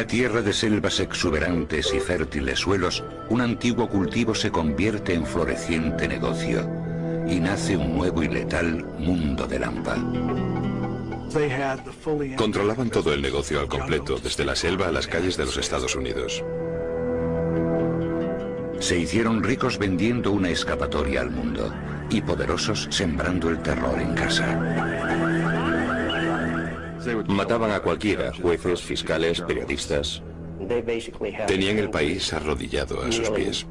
una tierra de selvas exuberantes y fértiles suelos, un antiguo cultivo se convierte en floreciente negocio y nace un nuevo y letal mundo de Lampa. Controlaban todo el negocio al completo, desde la selva a las calles de los Estados Unidos. Se hicieron ricos vendiendo una escapatoria al mundo y poderosos sembrando el terror en casa. Mataban a cualquiera, jueces, fiscales, periodistas. Tenían el país arrodillado a sus pies.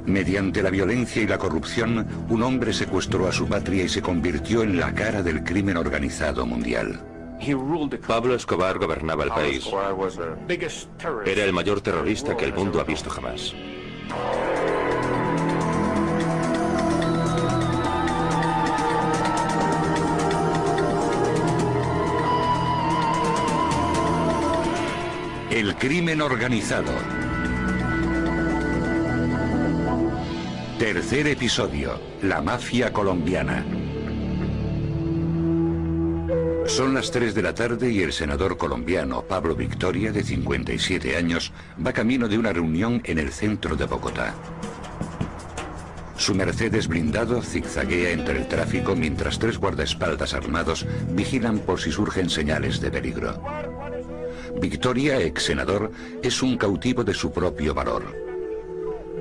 Mediante la violencia y la corrupción, un hombre secuestró a su patria y se convirtió en la cara del crimen organizado mundial. Pablo Escobar gobernaba el país. Era el mayor terrorista que el mundo ha visto jamás. El crimen organizado. Tercer episodio, la mafia colombiana. Son las 3 de la tarde y el senador colombiano Pablo Victoria, de 57 años, va camino de una reunión en el centro de Bogotá. Su Mercedes blindado zigzaguea entre el tráfico mientras 3 guardaespaldas armados vigilan por si surgen señales de peligro. Victoria, ex senador, es un cautivo de su propio valor.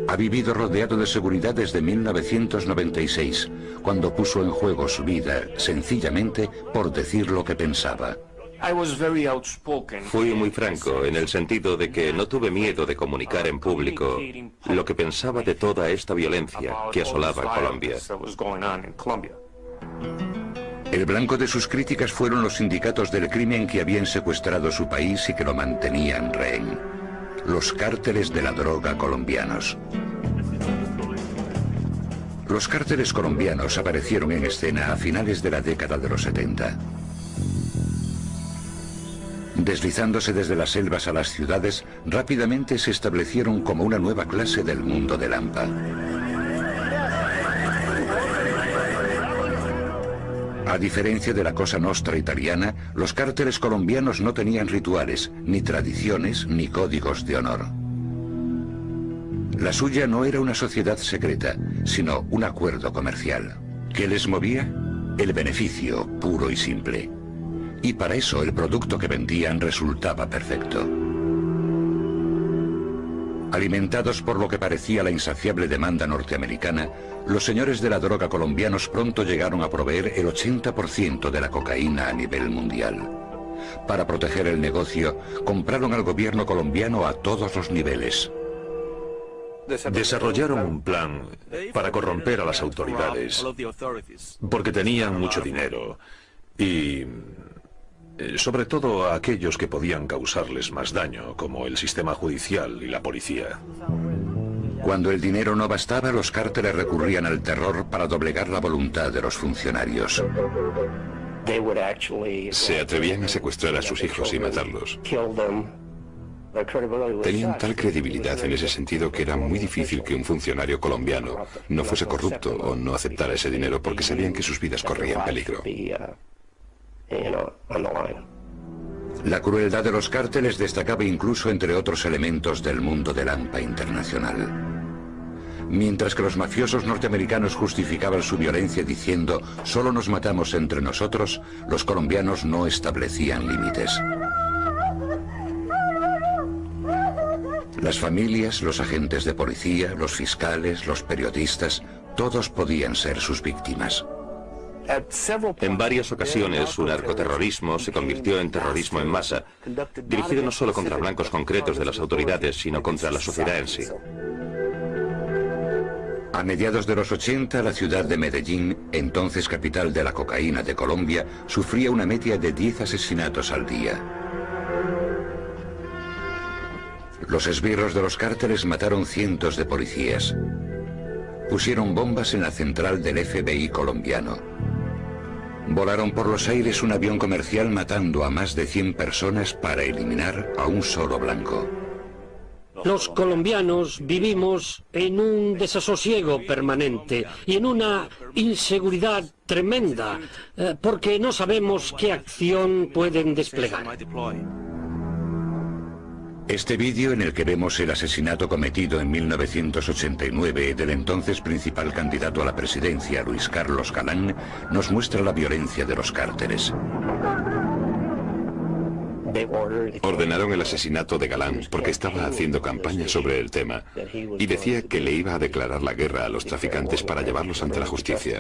Ha vivido rodeado de seguridad desde 1996, cuando puso en juego su vida, sencillamente por decir lo que pensaba. Fui muy franco, en el sentido de que no tuve miedo de comunicar en público lo que pensaba de toda esta violencia que asolaba Colombia. El blanco de sus críticas fueron los sindicatos del crimen que habían secuestrado su país y que lo mantenían rehén. Los cárteles de la droga colombianos. Los cárteles colombianos aparecieron en escena a finales de la década de los 70. Deslizándose desde las selvas a las ciudades, rápidamente se establecieron como una nueva clase del mundo de Lampa. A diferencia de la Cosa Nostra italiana, los cárteles colombianos no tenían rituales, ni tradiciones, ni códigos de honor. La suya no era una sociedad secreta, sino un acuerdo comercial. ¿Qué les movía? El beneficio, puro y simple. Y para eso el producto que vendían resultaba perfecto. Alimentados por lo que parecía la insaciable demanda norteamericana, los señores de la droga colombianos pronto llegaron a proveer el 80% de la cocaína a nivel mundial. Para proteger el negocio, compraron al gobierno colombiano a todos los niveles. Desarrollaron un plan para corromper a las autoridades, porque tenían mucho dinero y sobre todo a aquellos que podían causarles más daño, como el sistema judicial y la policía. Cuando el dinero no bastaba, los cárteles recurrían al terror para doblegar la voluntad de los funcionarios. Se atrevían a secuestrar a sus hijos y matarlos. Tenían tal credibilidad en ese sentido que era muy difícil que un funcionario colombiano no fuese corrupto o no aceptara ese dinero porque sabían que sus vidas corrían peligro. La crueldad de los cárteles destacaba incluso entre otros elementos del mundo de Lampa internacional. Mientras que los mafiosos norteamericanos justificaban su violencia diciendo «solo nos matamos entre nosotros», los colombianos no establecían límites. Las familias, los agentes de policía, los fiscales, los periodistas, todos podían ser sus víctimas. En varias ocasiones, su narcoterrorismo se convirtió en terrorismo en masa, dirigido no solo contra blancos concretos de las autoridades, sino contra la sociedad en sí. A mediados de los 80, la ciudad de Medellín, entonces capital de la cocaína de Colombia, sufría una media de 10 asesinatos al día. Los esbirros de los cárteles mataron cientos de policías. Pusieron bombas en la central del FBI colombiano. Volaron por los aires un avión comercial matando a más de 100 personas para eliminar a un solo blanco. Los colombianos vivimos en un desasosiego permanente y en una inseguridad tremenda, porque no sabemos qué acción pueden desplegar. Este vídeo, en el que vemos el asesinato cometido en 1989 del entonces principal candidato a la presidencia, Luis Carlos Galán, nos muestra la violencia de los cárteles. Ordenaron el asesinato de Galán porque estaba haciendo campaña sobre el tema y decía que le iba a declarar la guerra a los traficantes para llevarlos ante la justicia.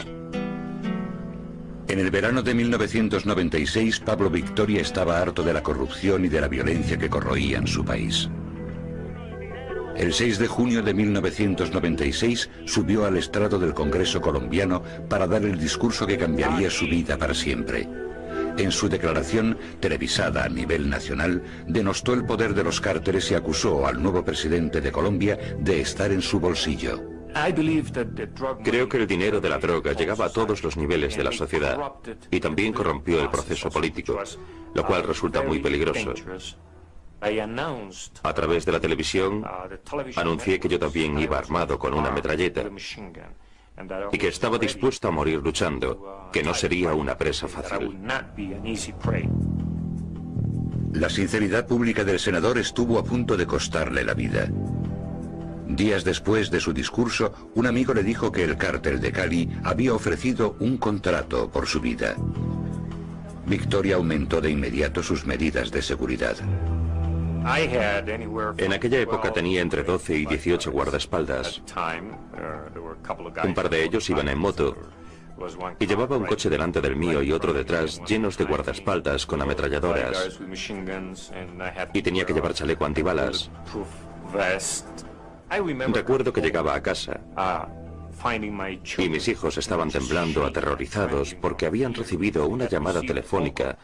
En el verano de 1996, Pablo Victoria estaba harto de la corrupción y de la violencia que corroían su país. El 6 de junio de 1996 subió al estrado del Congreso colombiano para dar el discurso que cambiaría su vida para siempre. En su declaración, televisada a nivel nacional, denostó el poder de los cárteles y acusó al nuevo presidente de Colombia de estar en su bolsillo. Creo que el dinero de la droga llegaba a todos los niveles de la sociedad y también corrompió el proceso político, lo cual resulta muy peligroso. A través de la televisión, anuncié que yo también iba armado con una metralleta y que estaba dispuesto a morir luchando, que no sería una presa fácil. La sinceridad pública del senador estuvo a punto de costarle la vida. Días después de su discurso, un amigo le dijo que el cártel de Cali había ofrecido un contrato por su vida. Victoria aumentó de inmediato sus medidas de seguridad. En aquella época tenía entre 12 y 18 guardaespaldas. Un par de ellos iban en moto y llevaba un coche delante del mío y otro detrás llenos de guardaespaldas con ametralladoras, y tenía que llevar chaleco antibalas. Recuerdo que llegaba a casa y mis hijos estaban temblando, aterrorizados, porque habían recibido una llamada telefónica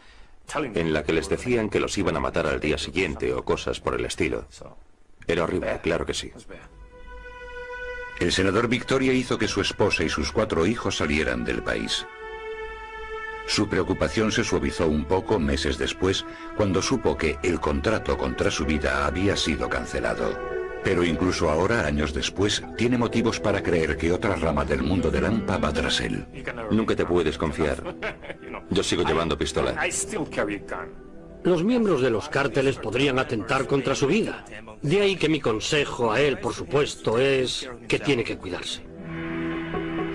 en la que les decían que los iban a matar al día siguiente o cosas por el estilo. Era horrible, claro que sí. El senador Victoria hizo que su esposa y sus 4 hijos salieran del país. Su preocupación se suavizó un poco meses después, cuando supo que el contrato contra su vida había sido cancelado. Pero incluso ahora, años después, tiene motivos para creer que otra rama del mundo del AMPA va tras él. Nunca te puedes confiar. Yo sigo llevando pistola. Los miembros de los cárteles podrían atentar contra su vida. De ahí que mi consejo a él, por supuesto, es que tiene que cuidarse.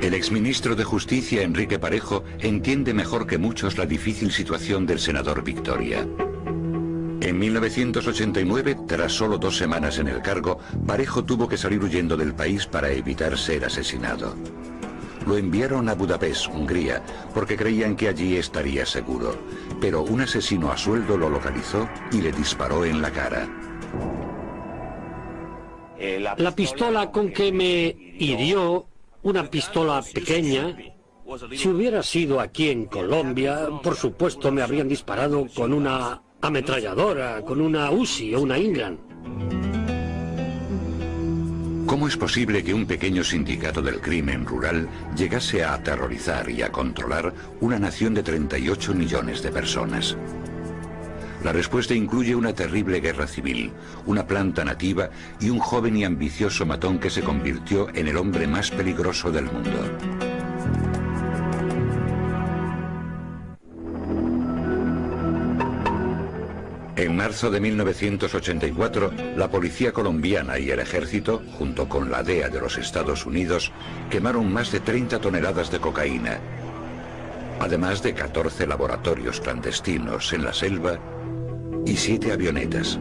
El exministro de Justicia, Enrique Parejo, entiende mejor que muchos la difícil situación del senador Victoria. En 1989, tras solo 2 semanas en el cargo, Parejo tuvo que salir huyendo del país para evitar ser asesinado. Lo enviaron a Budapest, Hungría, porque creían que allí estaría seguro. Pero un asesino a sueldo lo localizó y le disparó en la cara. La pistola con que me hirió, una pistola pequeña, si hubiera sido aquí en Colombia, por supuesto me habrían disparado con una ametralladora, con una Uzi o una Ingram. ¿Cómo es posible que un pequeño sindicato del crimen rural llegase a aterrorizar y a controlar una nación de 38 millones de personas? La respuesta incluye una terrible guerra civil, una planta nativa y un joven y ambicioso matón que se convirtió en el hombre más peligroso del mundo. En marzo de 1984, la policía colombiana y el ejército, junto con la DEA de los Estados Unidos, quemaron más de 30 toneladas de cocaína, además de 14 laboratorios clandestinos en la selva y 7 avionetas.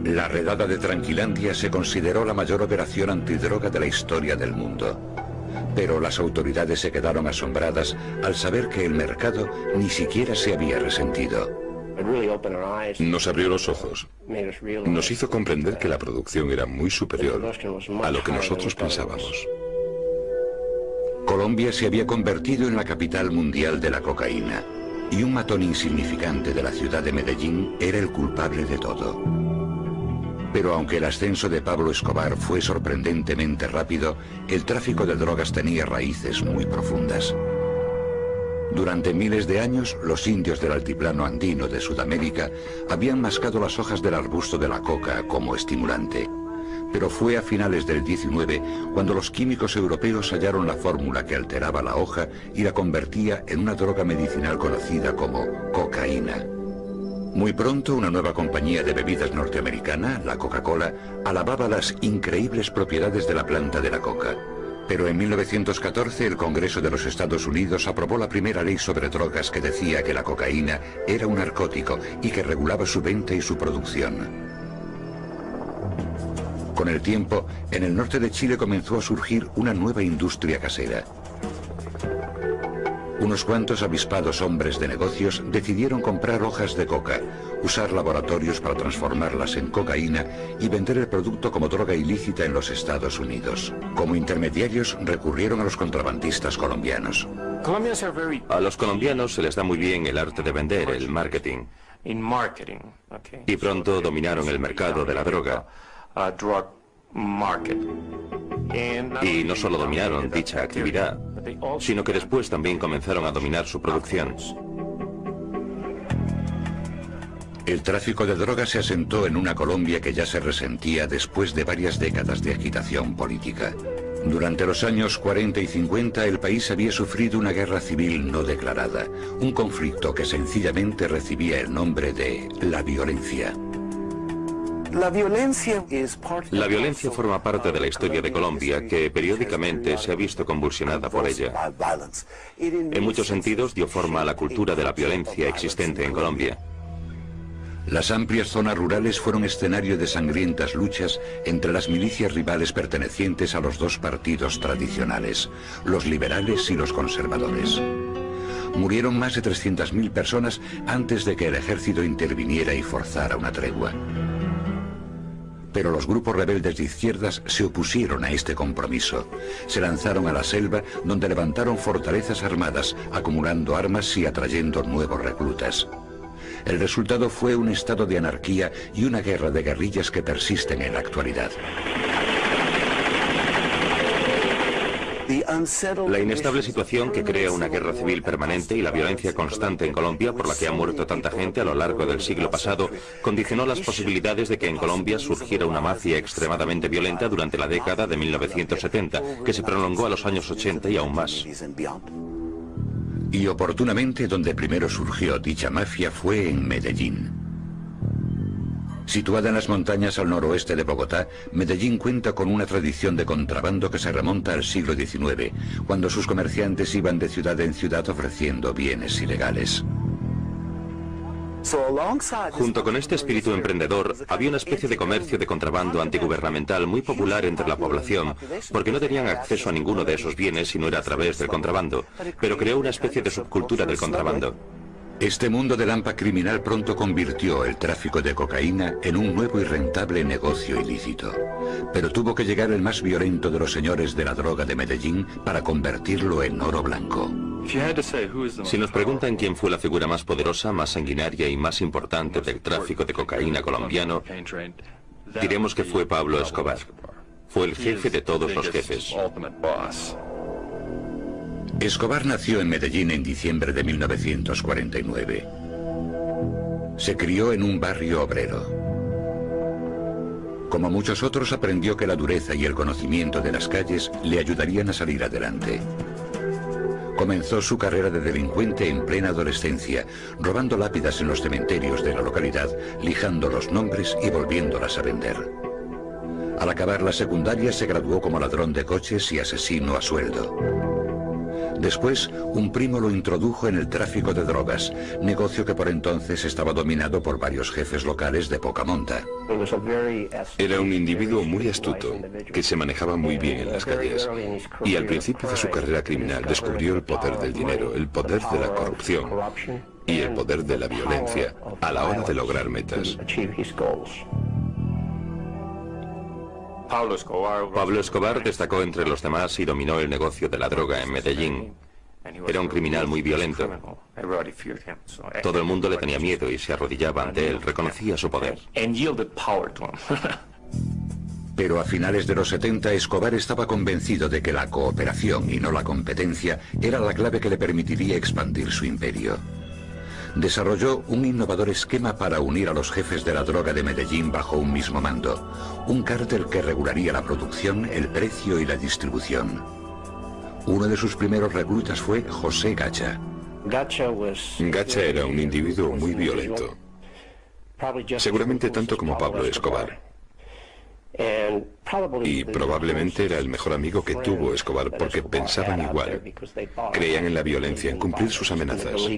La redada de Tranquilandia se consideró la mayor operación antidroga de la historia del mundo. Pero las autoridades se quedaron asombradas al saber que el mercado ni siquiera se había resentido. Nos abrió los ojos. Nos hizo comprender que la producción era muy superior a lo que nosotros pensábamos. Colombia se había convertido en la capital mundial de la cocaína, y un matón insignificante de la ciudad de Medellín era el culpable de todo. Pero aunque el ascenso de Pablo Escobar fue sorprendentemente rápido, el tráfico de drogas tenía raíces muy profundas. Durante miles de años, los indios del altiplano andino de Sudamérica habían mascado las hojas del arbusto de la coca como estimulante. Pero fue a finales del 19 cuando los químicos europeos hallaron la fórmula que alteraba la hoja y la convertía en una droga medicinal conocida como cocaína. Muy pronto, una nueva compañía de bebidas norteamericana, la Coca-Cola, alababa las increíbles propiedades de la planta de la coca. Pero en 1914 el Congreso de los Estados Unidos aprobó la primera ley sobre drogas que decía que la cocaína era un narcótico y que regulaba su venta y su producción. Con el tiempo, en el norte de Chile comenzó a surgir una nueva industria casera. Unos cuantos avispados hombres de negocios decidieron comprar hojas de coca, usar laboratorios para transformarlas en cocaína y vender el producto como droga ilícita en los Estados Unidos. Como intermediarios recurrieron a los contrabandistas colombianos. A los colombianos se les da muy bien el arte de vender, el marketing. Y pronto dominaron el mercado de la droga. Y no solo dominaron dicha actividad, sino que después también comenzaron a dominar su producción. El tráfico de drogas se asentó en una Colombia que ya se resentía después de varias décadas de agitación política. Durante los años 40 y 50 el país había sufrido una guerra civil no declarada, un conflicto que sencillamente recibía el nombre de la violencia. La violencia forma parte de la historia de Colombia, que periódicamente se ha visto convulsionada por ella. En muchos sentidos dio forma a la cultura de la violencia existente en Colombia. Las amplias zonas rurales fueron escenario de sangrientas luchas entre las milicias rivales pertenecientes a los dos partidos tradicionales, los liberales y los conservadores. Murieron más de 300.000 personas antes de que el ejército interviniera y forzara una tregua. Pero los grupos rebeldes de izquierdas se opusieron a este compromiso. Se lanzaron a la selva, donde levantaron fortalezas armadas, acumulando armas y atrayendo nuevos reclutas. El resultado fue un estado de anarquía y una guerra de guerrillas que persisten en la actualidad. La inestable situación que crea una guerra civil permanente y la violencia constante en Colombia, por la que ha muerto tanta gente a lo largo del siglo pasado, condicionó las posibilidades de que en Colombia surgiera una mafia extremadamente violenta durante la década de 1970, que se prolongó a los años 80 y aún más. Y oportunamente donde primero surgió dicha mafia fue en Medellín. Situada en las montañas al noroeste de Bogotá, Medellín cuenta con una tradición de contrabando que se remonta al siglo XIX, cuando sus comerciantes iban de ciudad en ciudad ofreciendo bienes ilegales. Junto con este espíritu emprendedor, había una especie de comercio de contrabando antigubernamental muy popular entre la población, porque no tenían acceso a ninguno de esos bienes si no era a través del contrabando, pero creó una especie de subcultura del contrabando. Este mundo del hampa criminal pronto convirtió el tráfico de cocaína en un nuevo y rentable negocio ilícito. Pero tuvo que llegar el más violento de los señores de la droga de Medellín para convertirlo en oro blanco. Si nos preguntan quién fue la figura más poderosa, más sanguinaria y más importante del tráfico de cocaína colombiano, diremos que fue Pablo Escobar. Fue el jefe de todos los jefes. Escobar nació en Medellín en diciembre de 1949. Se crió en un barrio obrero. Como muchos otros, aprendió que la dureza y el conocimiento de las calles le ayudarían a salir adelante. Comenzó su carrera de delincuente en plena adolescencia, robando lápidas en los cementerios de la localidad, lijando los nombres y volviéndolas a vender. Al acabar la secundaria se graduó como ladrón de coches y asesino a sueldo. Después, un primo lo introdujo en el tráfico de drogas, negocio que por entonces estaba dominado por varios jefes locales de poca monta. Era un individuo muy astuto, que se manejaba muy bien en las calles, y al principio de su carrera criminal descubrió el poder del dinero, el poder de la corrupción y el poder de la violencia a la hora de lograr metas. Pablo Escobar destacó entre los demás y dominó el negocio de la droga en Medellín. Era un criminal muy violento. Todo el mundo le tenía miedo y se arrodillaba ante él, reconocía su poder. Pero a finales de los 70, Escobar estaba convencido de que la cooperación y no la competencia era la clave que le permitiría expandir su imperio. Desarrolló un innovador esquema para unir a los jefes de la droga de Medellín bajo un mismo mando, un cártel que regularía la producción, el precio y la distribución. Uno de sus primeros reclutas fue José Gacha. Gacha era un individuo muy violento. Seguramente tanto como Pablo Escobar. Y probablemente era el mejor amigo que tuvo Escobar porque pensaban igual. Creían en la violencia, en cumplir sus amenazas.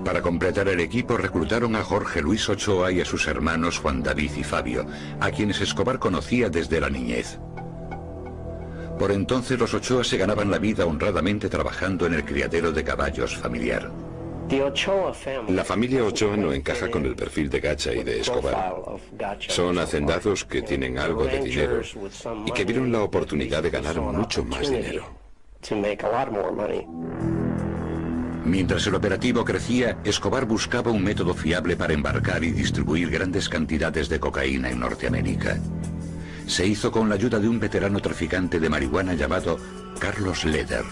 Para completar el equipo reclutaron a Jorge Luis Ochoa y a sus hermanos Juan David y Fabio, a quienes Escobar conocía desde la niñez. Por entonces los Ochoa se ganaban la vida honradamente trabajando en el criadero de caballos familiar. La familia Ochoa no encaja con el perfil de Gacha y de Escobar. Son hacendados que tienen algo de dinero y que vieron la oportunidad de ganar mucho más dinero. Mientras el operativo crecía, Escobar buscaba un método fiable para embarcar y distribuir grandes cantidades de cocaína en Norteamérica. Se hizo con la ayuda de un veterano traficante de marihuana llamado Carlos Leder.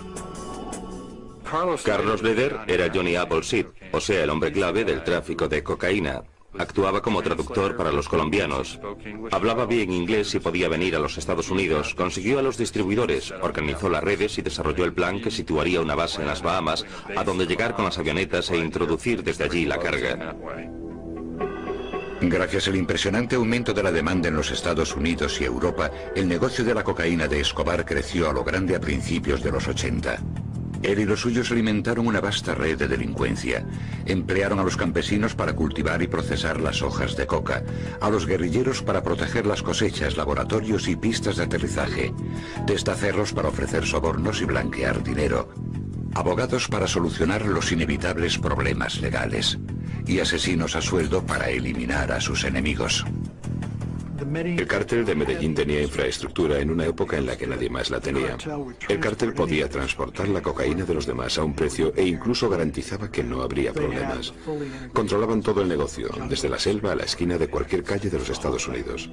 Carlos Leder era Johnny Appleseed, o sea, el hombre clave del tráfico de cocaína. Actuaba como traductor para los colombianos. Hablaba bien inglés y podía venir a los Estados Unidos. Consiguió a los distribuidores, organizó las redes y desarrolló el plan que situaría una base en las Bahamas, a donde llegar con las avionetas e introducir desde allí la carga. Gracias al impresionante aumento de la demanda en los Estados Unidos y Europa, el negocio de la cocaína de Escobar creció a lo grande a principios de los 80. Él y los suyos alimentaron una vasta red de delincuencia. Emplearon a los campesinos para cultivar y procesar las hojas de coca, a los guerrilleros para proteger las cosechas, laboratorios y pistas de aterrizaje, testaferros para ofrecer sobornos y blanquear dinero, abogados para solucionar los inevitables problemas legales, y asesinos a sueldo para eliminar a sus enemigos. El cártel de Medellín tenía infraestructura en una época en la que nadie más la tenía. El cártel podía transportar la cocaína de los demás a un precio e incluso garantizaba que no habría problemas. Controlaban todo el negocio, desde la selva a la esquina de cualquier calle de los Estados Unidos.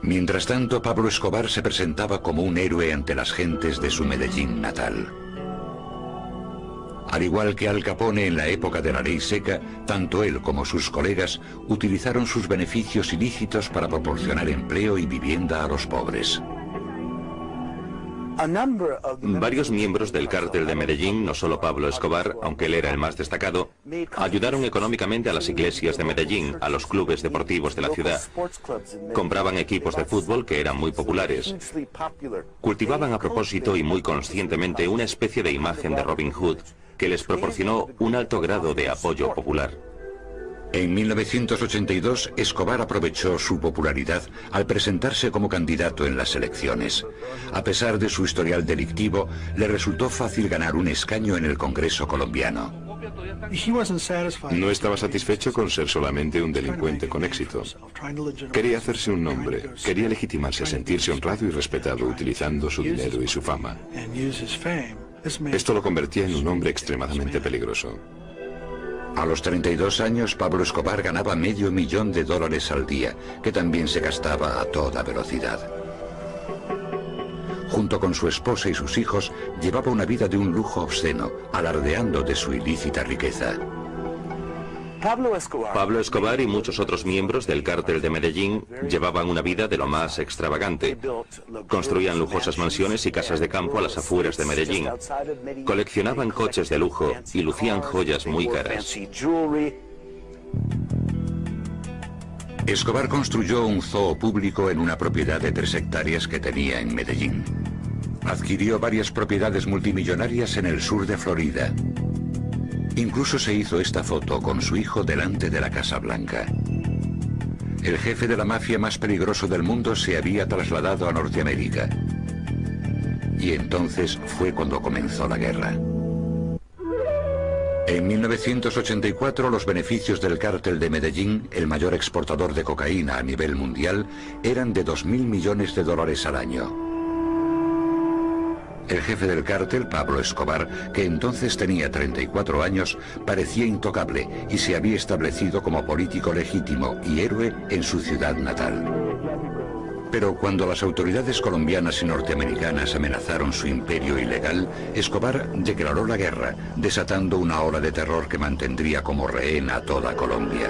Mientras tanto, Pablo Escobar se presentaba como un héroe ante las gentes de su Medellín natal. Al igual que Al Capone en la época de la ley seca, tanto él como sus colegas utilizaron sus beneficios ilícitos para proporcionar empleo y vivienda a los pobres. Varios miembros del cártel de Medellín, no solo Pablo Escobar, aunque él era el más destacado, ayudaron económicamente a las iglesias de Medellín, a los clubes deportivos de la ciudad. Compraban equipos de fútbol que eran muy populares. Cultivaban a propósito y muy conscientemente una especie de imagen de Robin Hood, que les proporcionó un alto grado de apoyo popular. En 1982, Escobar aprovechó su popularidad al presentarse como candidato en las elecciones. A pesar de su historial delictivo, le resultó fácil ganar un escaño en el Congreso colombiano. No estaba satisfecho con ser solamente un delincuente con éxito. Quería hacerse un nombre, quería legitimarse a sentirse honrado y respetado utilizando su dinero y su fama. Esto lo convertía en un hombre extremadamente peligroso. A los 32 años, Pablo Escobar ganaba $500,000 al día, que también se gastaba a toda velocidad. Junto con su esposa y sus hijos, llevaba una vida de un lujo obsceno, alardeando de su ilícita riqueza. Pablo Escobar y muchos otros miembros del cártel de Medellín llevaban una vida de lo más extravagante. Construían lujosas mansiones y casas de campo a las afueras de Medellín. Coleccionaban coches de lujo y lucían joyas muy caras. Escobar construyó un zoo público en una propiedad de 3 hectáreas que tenía en Medellín. Adquirió varias propiedades multimillonarias en el sur de Florida. Incluso se hizo esta foto con su hijo delante de la Casa Blanca. El jefe de la mafia más peligroso del mundo se había trasladado a Norteamérica. Y entonces fue cuando comenzó la guerra. En 1984, los beneficios del cártel de Medellín, el mayor exportador de cocaína a nivel mundial, eran de $2.000 millones al año. El jefe del cártel, Pablo Escobar, que entonces tenía 34 años, parecía intocable y se había establecido como político legítimo y héroe en su ciudad natal. Pero cuando las autoridades colombianas y norteamericanas amenazaron su imperio ilegal, Escobar declaró la guerra, desatando una ola de terror que mantendría como rehén a toda Colombia.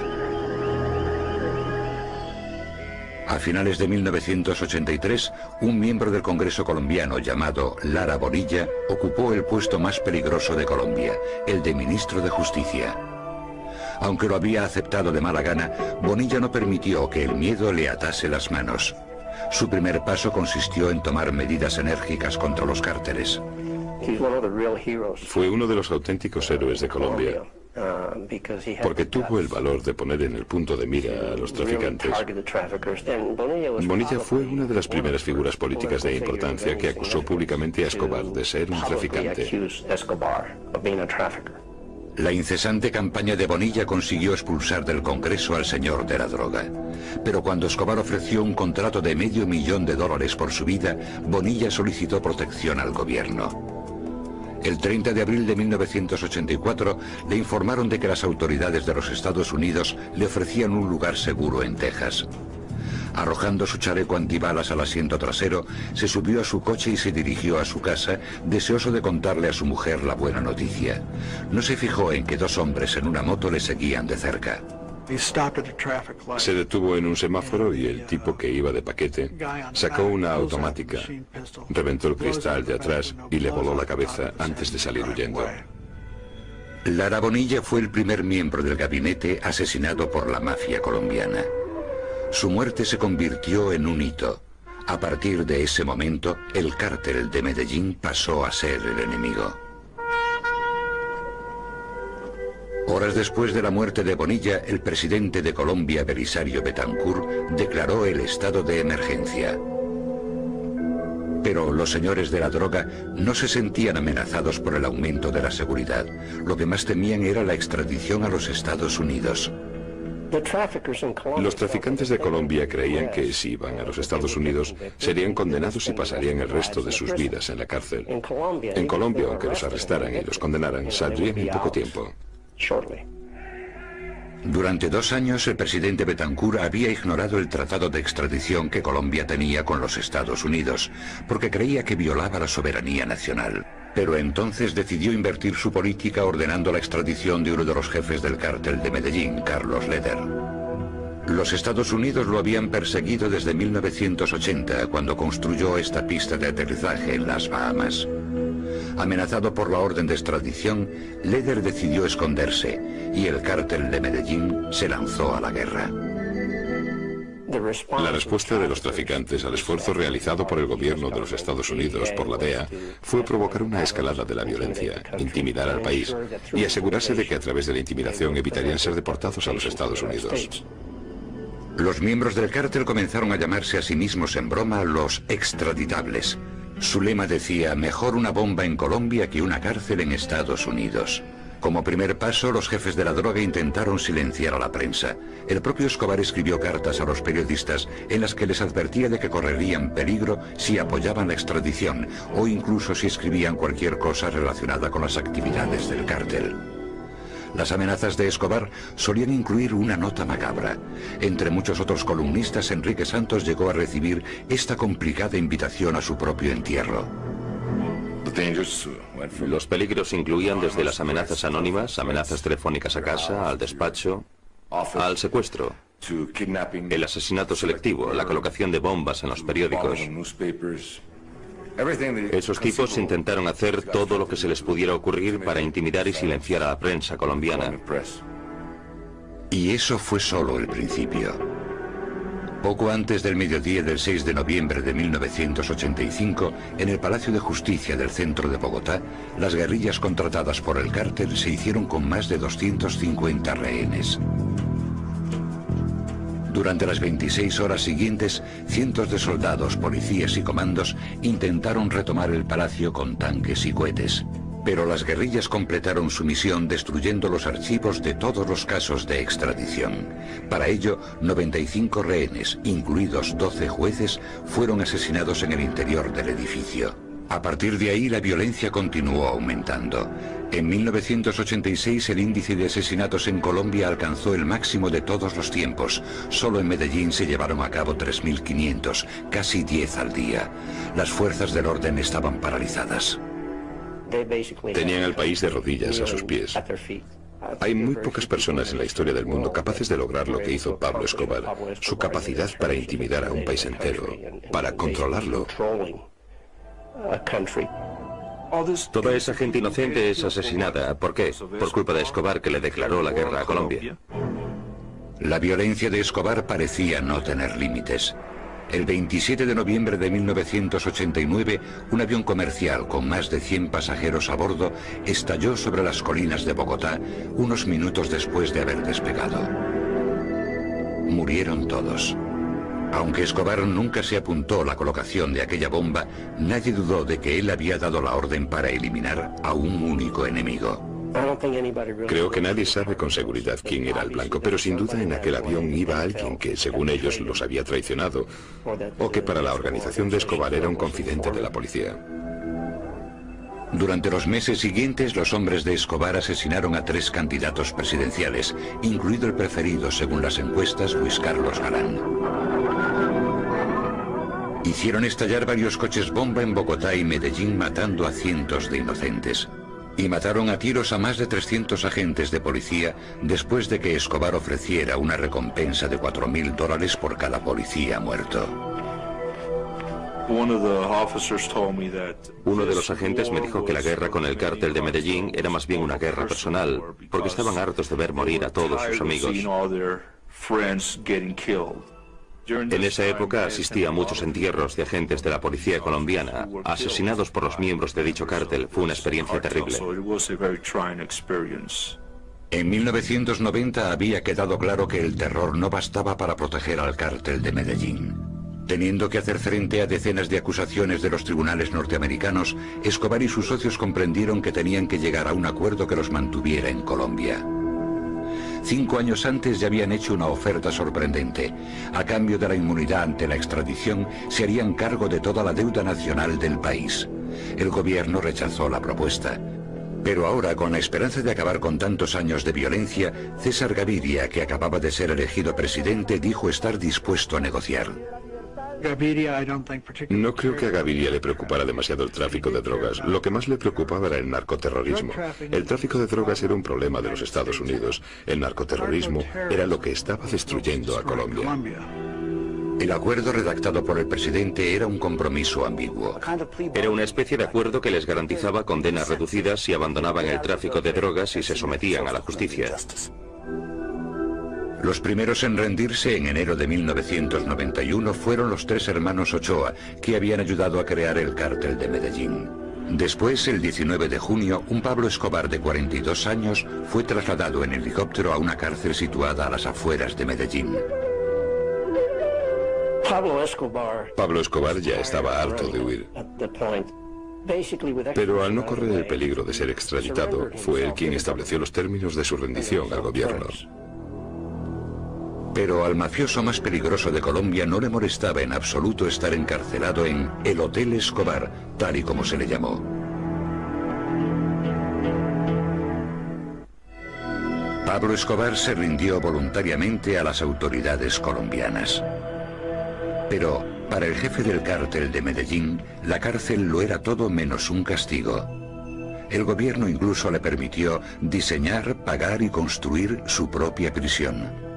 A finales de 1983, un miembro del Congreso colombiano llamado Lara Bonilla ocupó el puesto más peligroso de Colombia, el de ministro de Justicia. Aunque lo había aceptado de mala gana, Bonilla no permitió que el miedo le atase las manos. Su primer paso consistió en tomar medidas enérgicas contra los cárteles. Fue uno de los auténticos héroes de Colombia, porque tuvo el valor de poner en el punto de mira a los traficantes. Bonilla fue una de las primeras figuras políticas de importancia que acusó públicamente a Escobar de ser un traficante. La incesante campaña de Bonilla consiguió expulsar del Congreso al señor de la droga. Pero cuando Escobar ofreció un contrato de $500,000 por su vida, Bonilla solicitó protección al gobierno. El 30 de abril de 1984 le informaron de que las autoridades de los Estados Unidos le ofrecían un lugar seguro en Texas. Arrojando su chaleco antibalas al asiento trasero, se subió a su coche y se dirigió a su casa, deseoso de contarle a su mujer la buena noticia. No se fijó en que 2 hombres en una moto le seguían de cerca. Se detuvo en un semáforo y el tipo que iba de paquete sacó una automática, reventó el cristal de atrás y le voló la cabeza antes de salir huyendo. Lara Bonilla fue el primer miembro del gabinete asesinado por la mafia colombiana. Su muerte se convirtió en un hito. A partir de ese momento, el cártel de Medellín pasó a ser el enemigo. Horas después de la muerte de Bonilla, el presidente de Colombia, Belisario Betancourt, declaró el estado de emergencia. Pero los señores de la droga no se sentían amenazados por el aumento de la seguridad. Lo que más temían era la extradición a los Estados Unidos. Los traficantes de Colombia creían que si iban a los Estados Unidos serían condenados y pasarían el resto de sus vidas en la cárcel. En Colombia, aunque los arrestaran y los condenaran, saldrían en poco tiempo. Durante 2 años, el presidente Betancourt había ignorado el tratado de extradición que Colombia tenía con los Estados Unidos, porque creía que violaba la soberanía nacional. Pero entonces decidió invertir su política ordenando la extradición de uno de los jefes del cártel de Medellín, Carlos Leder. Los Estados Unidos lo habían perseguido desde 1980, cuando construyó esta pista de aterrizaje en las Bahamas. Amenazado por la orden de extradición, Leder decidió esconderse y el cártel de Medellín se lanzó a la guerra. La respuesta de los traficantes al esfuerzo realizado por el gobierno de los Estados Unidos por la DEA fue provocar una escalada de la violencia, intimidar al país y asegurarse de que a través de la intimidación evitarían ser deportados a los Estados Unidos. Los miembros del cártel comenzaron a llamarse a sí mismos en broma los extraditables. Su lema decía: mejor una bomba en Colombia que una cárcel en Estados Unidos. Como primer paso, los jefes de la droga intentaron silenciar a la prensa. El propio Escobar escribió cartas a los periodistas en las que les advertía de que correrían peligro si apoyaban la extradición o incluso si escribían cualquier cosa relacionada con las actividades del cártel. Las amenazas de Escobar solían incluir una nota macabra. Entre muchos otros columnistas, Enrique Santos llegó a recibir esta complicada invitación a su propio entierro. Los peligros incluían desde las amenazas anónimas, amenazas telefónicas a casa, al despacho, al secuestro, el asesinato selectivo, la colocación de bombas en los periódicos. Esos tipos intentaron hacer todo lo que se les pudiera ocurrir para intimidar y silenciar a la prensa colombiana. Y eso fue solo el principio. Poco antes del mediodía del 6 de noviembre de 1985, en el Palacio de Justicia del centro de Bogotá, las guerrillas contratadas por el cártel se hicieron con más de 250 rehenes. Durante las 26 horas siguientes, cientos de soldados, policías y comandos intentaron retomar el palacio con tanques y cohetes. Pero las guerrillas completaron su misión destruyendo los archivos de todos los casos de extradición. Para ello, 95 rehenes, incluidos 12 jueces, fueron asesinados en el interior del edificio. A partir de ahí, la violencia continuó aumentando. En 1986, el índice de asesinatos en Colombia alcanzó el máximo de todos los tiempos. Solo en Medellín se llevaron a cabo 3.500, casi 10 al día. Las fuerzas del orden estaban paralizadas. Tenían al país de rodillas a sus pies. Hay muy pocas personas en la historia del mundo capaces de lograr lo que hizo Pablo Escobar. Su capacidad para intimidar a un país entero, para controlarlo. Toda esa gente inocente es asesinada. ¿Por qué? Por culpa de Escobar, que le declaró la guerra a Colombia. La violencia de Escobar parecía no tener límites. El 27 de noviembre de 1989, un avión comercial con más de 100 pasajeros a bordo estalló sobre las colinas de Bogotá unos minutos después de haber despegado. Murieron todos. Aunque Escobar nunca se apuntó la colocación de aquella bomba, nadie dudó de que él había dado la orden para eliminar a un único enemigo. Creo que nadie sabe con seguridad quién era el blanco, pero sin duda en aquel avión iba alguien que, según ellos, los había traicionado, o que para la organización de Escobar era un confidente de la policía. Durante los meses siguientes, los hombres de Escobar asesinaron a 3 candidatos presidenciales, incluido el preferido, según las encuestas, Luis Carlos Galán. Hicieron estallar varios coches bomba en Bogotá y Medellín, matando a cientos de inocentes. Y mataron a tiros a más de 300 agentes de policía después de que Escobar ofreciera una recompensa de $4.000 por cada policía muerto. Uno de los agentes me dijo que la guerra con el cártel de Medellín era más bien una guerra personal, porque estaban hartos de ver morir a todos sus amigos. En esa época asistí a muchos entierros de agentes de la policía colombiana, asesinados por los miembros de dicho cártel. Fue una experiencia terrible. En 1990 había quedado claro que el terror no bastaba para proteger al cártel de Medellín. Teniendo que hacer frente a decenas de acusaciones de los tribunales norteamericanos, Escobar y sus socios comprendieron que tenían que llegar a un acuerdo que los mantuviera en Colombia. 5 años antes ya habían hecho una oferta sorprendente. A cambio de la inmunidad ante la extradición, se harían cargo de toda la deuda nacional del país. El gobierno rechazó la propuesta. Pero ahora, con la esperanza de acabar con tantos años de violencia, César Gaviria, que acababa de ser elegido presidente, dijo estar dispuesto a negociar. No creo que a Gaviria le preocupara demasiado el tráfico de drogas. Lo que más le preocupaba era el narcoterrorismo. El tráfico de drogas era un problema de los Estados Unidos. El narcoterrorismo era lo que estaba destruyendo a Colombia. El acuerdo redactado por el presidente era un compromiso ambiguo. Era una especie de acuerdo que les garantizaba condenas reducidas si abandonaban el tráfico de drogas y se sometían a la justicia. Los primeros en rendirse en enero de 1991 fueron los 3 hermanos Ochoa, que habían ayudado a crear el cártel de Medellín. Después, el 19 de junio, un Pablo Escobar de 42 años fue trasladado en helicóptero a una cárcel situada a las afueras de Medellín. Pablo Escobar ya estaba harto de huir. Pero al no correr el peligro de ser extraditado, fue él quien estableció los términos de su rendición al gobierno. Pero al mafioso más peligroso de Colombia no le molestaba en absoluto estar encarcelado en el Hotel Escobar, tal y como se le llamó. Pablo Escobar se rindió voluntariamente a las autoridades colombianas. Pero para el jefe del cártel de Medellín, la cárcel lo era todo menos un castigo. El gobierno incluso le permitió diseñar, pagar y construir su propia prisión.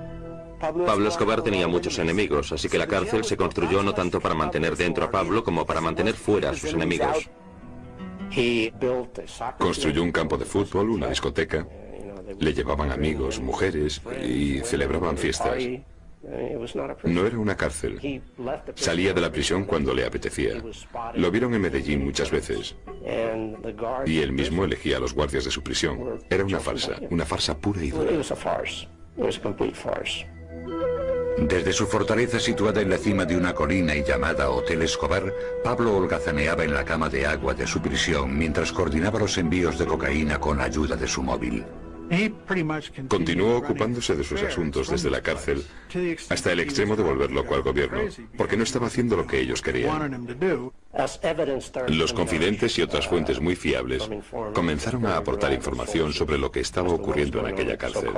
Pablo Escobar tenía muchos enemigos, así que la cárcel se construyó no tanto para mantener dentro a Pablo como para mantener fuera a sus enemigos. Construyó un campo de fútbol, una discoteca. Le llevaban amigos, mujeres y celebraban fiestas. No era una cárcel. Salía de la prisión cuando le apetecía. Lo vieron en Medellín muchas veces. Y él mismo elegía a los guardias de su prisión. Era una farsa pura y dura. Desde su fortaleza situada en la cima de una colina y llamada Hotel Escobar, Pablo holgazaneaba en la cama de agua de su prisión mientras coordinaba los envíos de cocaína con la ayuda de su móvil. Continuó ocupándose de sus asuntos desde la cárcel hasta el extremo de volver loco al gobierno, porque no estaba haciendo lo que ellos querían. Los confidentes y otras fuentes muy fiables comenzaron a aportar información sobre lo que estaba ocurriendo en aquella cárcel.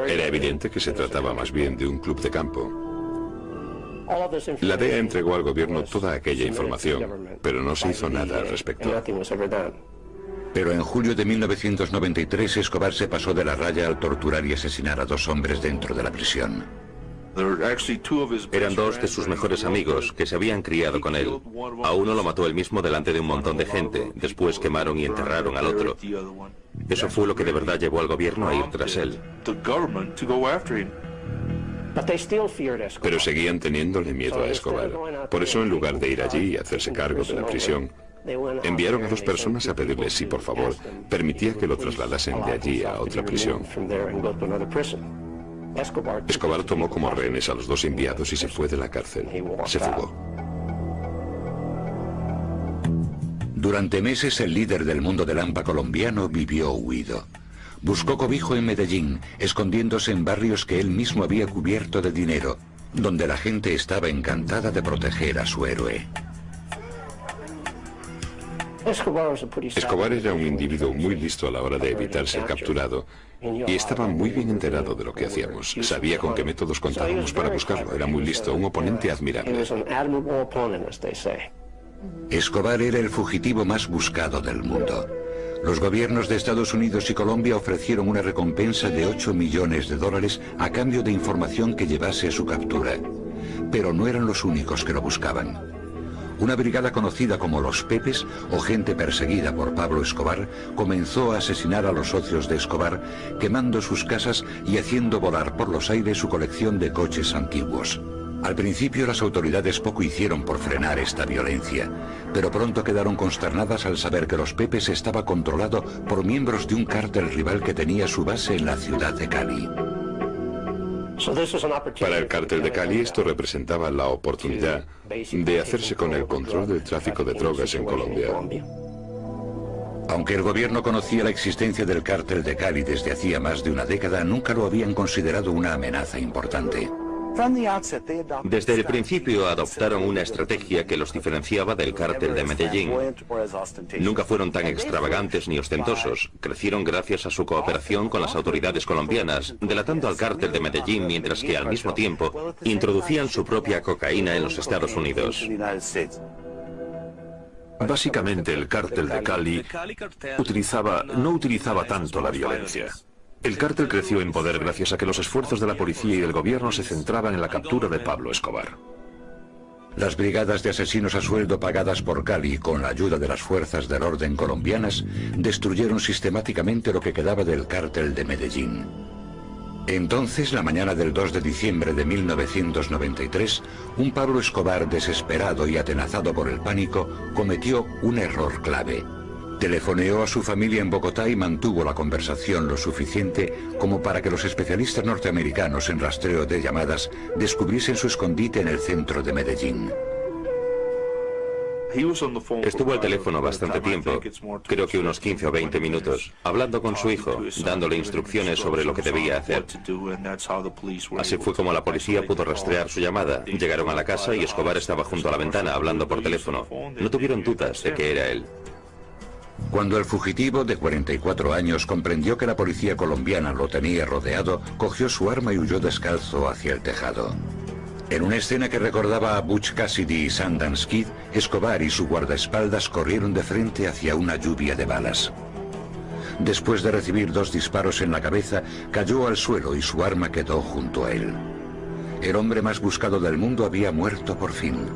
Era evidente que se trataba más bien de un club de campo. La DEA entregó al gobierno toda aquella información, pero no se hizo nada al respecto. Pero en julio de 1993 Escobar se pasó de la raya al torturar y asesinar a 2 hombres dentro de la prisión. Eran dos de sus mejores amigos que se habían criado con él. A uno lo mató él mismo delante de un montón de gente. Después quemaron y enterraron al otro. Eso fue lo que de verdad llevó al gobierno a ir tras él. Pero seguían teniéndole miedo a Escobar. Por eso, en lugar de ir allí y hacerse cargo de la prisión, enviaron a dos personas a pedirles si, por favor, permitía que lo trasladasen de allí a otra prisión. Escobar tomó como rehenes a los dos enviados y se fue de la cárcel. Se fugó. Durante meses el líder del mundo del hampa colombiano vivió huido. Buscó cobijo en Medellín, escondiéndose en barrios que él mismo había cubierto de dinero, donde la gente estaba encantada de proteger a su héroe. Escobar era un individuo muy listo a la hora de evitar ser capturado y estaba muy bien enterado de lo que hacíamos. Sabía con qué métodos contábamos para buscarlo. Era muy listo, un oponente admirable. Escobar era el fugitivo más buscado del mundo. Los gobiernos de Estados Unidos y Colombia ofrecieron una recompensa de $8 millones a cambio de información que llevase a su captura. Pero no eran los únicos que lo buscaban. Una brigada conocida como los Pepes, o gente perseguida por Pablo Escobar, comenzó a asesinar a los socios de Escobar, quemando sus casas y haciendo volar por los aires su colección de coches antiguos. Al principio las autoridades poco hicieron por frenar esta violencia, pero pronto quedaron consternadas al saber que los Pepes estaba controlado por miembros de un cártel rival que tenía su base en la ciudad de Cali. Para el cártel de Cali esto representaba la oportunidad de hacerse con el control del tráfico de drogas en Colombia. Aunque el gobierno conocía la existencia del cártel de Cali desde hacía más de una década, nunca lo habían considerado una amenaza importante. Desde el principio adoptaron una estrategia que los diferenciaba del cártel de Medellín. Nunca fueron tan extravagantes ni ostentosos. Crecieron gracias a su cooperación con las autoridades colombianas, delatando al cártel de Medellín mientras que al mismo tiempo introducían su propia cocaína en los Estados Unidos. Básicamente el cártel de Cali no utilizaba tanto la violencia. El cártel creció en poder gracias a que los esfuerzos de la policía y del gobierno se centraban en la captura de Pablo Escobar. Las brigadas de asesinos a sueldo pagadas por Cali, con la ayuda de las fuerzas del orden colombianas, destruyeron sistemáticamente lo que quedaba del cártel de Medellín. Entonces, la mañana del 2 de diciembre de 1993, un Pablo Escobar desesperado y atenazado por el pánico, cometió un error clave. Telefoneó a su familia en Bogotá y mantuvo la conversación lo suficiente como para que los especialistas norteamericanos en rastreo de llamadas descubriesen su escondite en el centro de Medellín. Estuvo al teléfono bastante tiempo, creo que unos 15 o 20 minutos, hablando con su hijo, dándole instrucciones sobre lo que debía hacer. Así fue como la policía pudo rastrear su llamada. Llegaron a la casa y Escobar estaba junto a la ventana hablando por teléfono. No tuvieron dudas de que era él. Cuando el fugitivo, de 44 años, comprendió que la policía colombiana lo tenía rodeado, cogió su arma y huyó descalzo hacia el tejado. En una escena que recordaba a Butch Cassidy y Sundance Kid, Escobar y su guardaespaldas corrieron de frente hacia una lluvia de balas. Después de recibir 2 disparos en la cabeza, cayó al suelo y su arma quedó junto a él. El hombre más buscado del mundo había muerto por fin.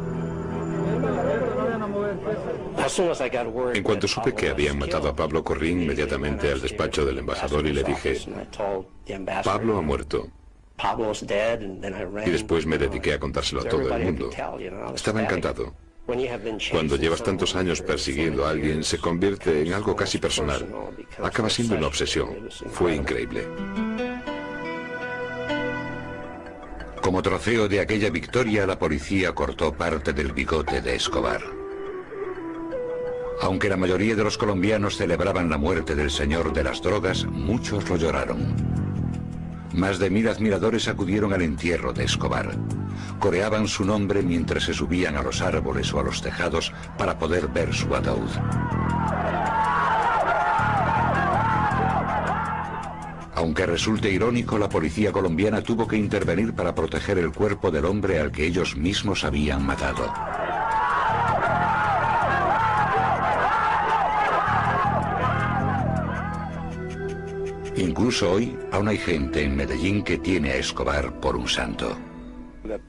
En cuanto supe que habían matado a Pablo, corrí inmediatamente al despacho del embajador y le dije: Pablo ha muerto. Y después me dediqué a contárselo a todo el mundo. Estaba encantado. Cuando llevas tantos años persiguiendo a alguien, se convierte en algo casi personal. Acaba siendo una obsesión. Fue increíble. Como trofeo de aquella victoria, la policía cortó parte del bigote de Escobar. Aunque la mayoría de los colombianos celebraban la muerte del señor de las drogas, muchos lo lloraron. Más de 1000 admiradores acudieron al entierro de Escobar. Coreaban su nombre mientras se subían a los árboles o a los tejados para poder ver su ataúd. Aunque resulte irónico, la policía colombiana tuvo que intervenir para proteger el cuerpo del hombre al que ellos mismos habían matado. Incluso hoy, aún hay gente en Medellín que tiene a Escobar por un santo.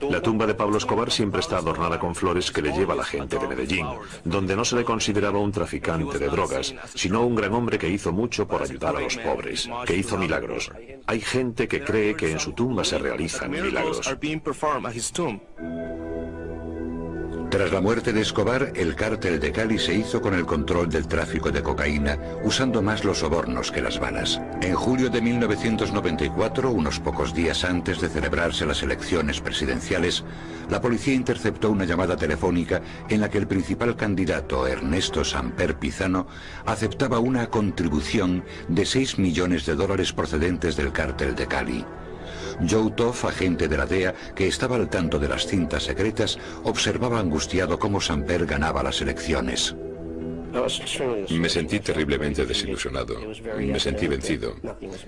La tumba de Pablo Escobar siempre está adornada con flores que le lleva la gente de Medellín, donde no se le consideraba un traficante de drogas, sino un gran hombre que hizo mucho por ayudar a los pobres, que hizo milagros. Hay gente que cree que en su tumba se realizan milagros. Tras la muerte de Escobar, el cártel de Cali se hizo con el control del tráfico de cocaína, usando más los sobornos que las balas. En julio de 1994, unos pocos días antes de celebrarse las elecciones presidenciales, la policía interceptó una llamada telefónica en la que el principal candidato, Ernesto Samper Pizano, aceptaba una contribución de $6 millones procedentes del cártel de Cali. Joe Toff, agente de la DEA, que estaba al tanto de las cintas secretas, observaba angustiado cómo Samper ganaba las elecciones. Me sentí terriblemente desilusionado. Me sentí vencido.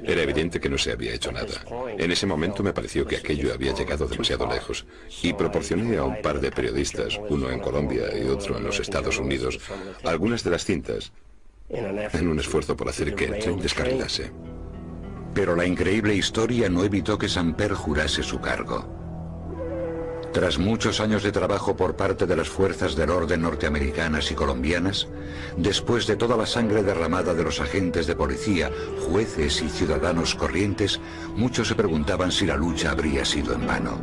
Era evidente que no se había hecho nada. En ese momento me pareció que aquello había llegado demasiado lejos y proporcioné a un par de periodistas, uno en Colombia y otro en los Estados Unidos, algunas de las cintas en un esfuerzo por hacer que el tren descarrilase. Pero la increíble historia no evitó que Samper jurase su cargo. Tras muchos años de trabajo por parte de las fuerzas del orden norteamericanas y colombianas, después de toda la sangre derramada de los agentes de policía, jueces y ciudadanos corrientes, muchos se preguntaban si la lucha habría sido en vano.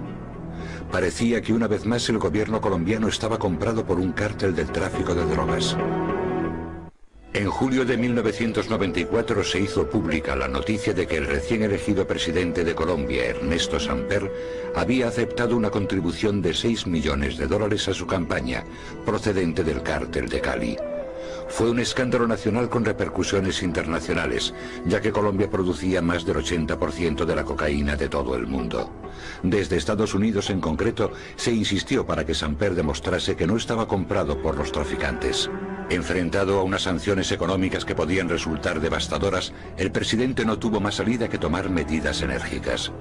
Parecía que una vez más el gobierno colombiano estaba comprado por un cártel del tráfico de drogas. En julio de 1994 se hizo pública la noticia de que el recién elegido presidente de Colombia, Ernesto Samper, había aceptado una contribución de $6 millones a su campaña, procedente del cártel de Cali. Fue un escándalo nacional con repercusiones internacionales, ya que Colombia producía más del 80% de la cocaína de todo el mundo. Desde Estados Unidos en concreto, se insistió para que Samper demostrase que no estaba comprado por los traficantes. Enfrentado a unas sanciones económicas que podían resultar devastadoras, el presidente no tuvo más salida que tomar medidas enérgicas.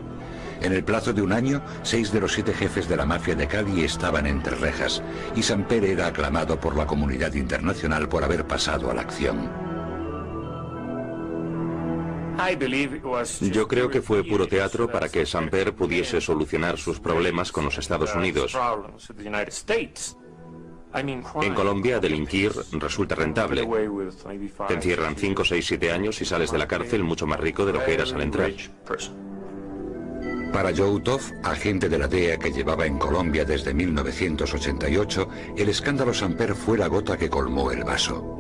En el plazo de un año, 6 de los 7 jefes de la mafia de Cali estaban entre rejas, y Samper era aclamado por la comunidad internacional por haber pasado a la acción. Yo creo que fue puro teatro para que Samper pudiese solucionar sus problemas con los Estados Unidos. En Colombia, delinquir resulta rentable. Te encierran 5, 6, 7 años y sales de la cárcel mucho más rico de lo que eras al entrar. Para Joe Toff, agente de la DEA que llevaba en Colombia desde 1988, el escándalo Samper fue la gota que colmó el vaso.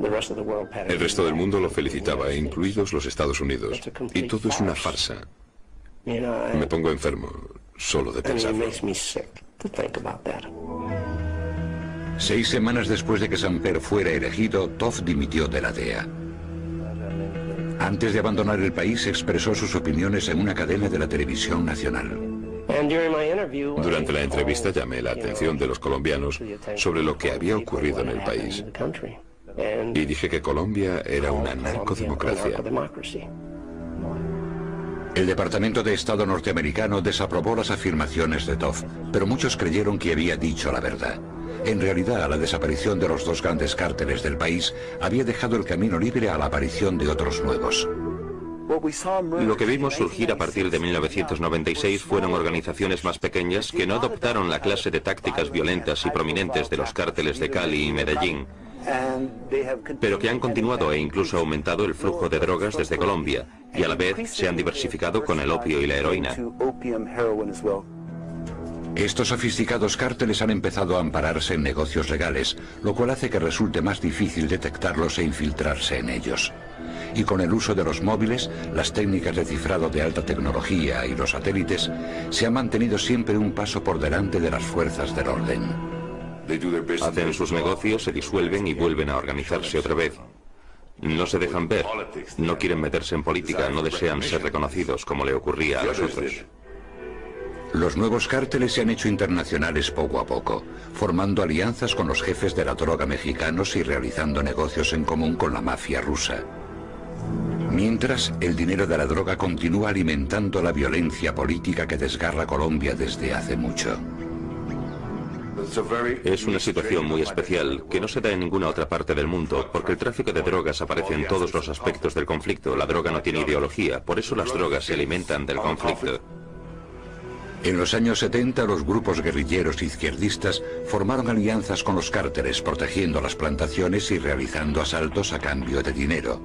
El resto del mundo lo felicitaba, incluidos los Estados Unidos. Y todo es una farsa. Me pongo enfermo solo de pensarlo. 6 semanas después de que Samper fuera elegido, Toff dimitió de la DEA. Antes de abandonar el país, expresó sus opiniones en una cadena de la televisión nacional. Durante la entrevista llamé la atención de los colombianos sobre lo que había ocurrido en el país. Y dije que Colombia era una narcodemocracia. El Departamento de Estado norteamericano desaprobó las afirmaciones de Toff, pero muchos creyeron que había dicho la verdad. En realidad, la desaparición de los 2 grandes cárteles del país había dejado el camino libre a la aparición de otros nuevos. Lo que vimos surgir a partir de 1996 fueron organizaciones más pequeñas que no adoptaron la clase de tácticas violentas y prominentes de los cárteles de Cali y Medellín, pero que han continuado e incluso aumentado el flujo de drogas desde Colombia, y a la vez se han diversificado con el opio y la heroína. Estos sofisticados cárteles han empezado a ampararse en negocios legales, lo cual hace que resulte más difícil detectarlos e infiltrarse en ellos. Y con el uso de los móviles, las técnicas de cifrado de alta tecnología y los satélites, se han mantenido siempre un paso por delante de las fuerzas del orden. Hacen sus negocios, se disuelven y vuelven a organizarse otra vez. No se dejan ver, no quieren meterse en política, no desean ser reconocidos como le ocurría a los otros. Los nuevos cárteles se han hecho internacionales poco a poco, formando alianzas con los jefes de la droga mexicanos y realizando negocios en común con la mafia rusa. Mientras, el dinero de la droga continúa alimentando la violencia política que desgarra Colombia desde hace mucho. Es una situación muy especial, que no se da en ninguna otra parte del mundo, porque el tráfico de drogas aparece en todos los aspectos del conflicto. La droga no tiene ideología, por eso las drogas se alimentan del conflicto. En los años 70, los grupos guerrilleros izquierdistas formaron alianzas con los cárteles, protegiendo las plantaciones y realizando asaltos a cambio de dinero.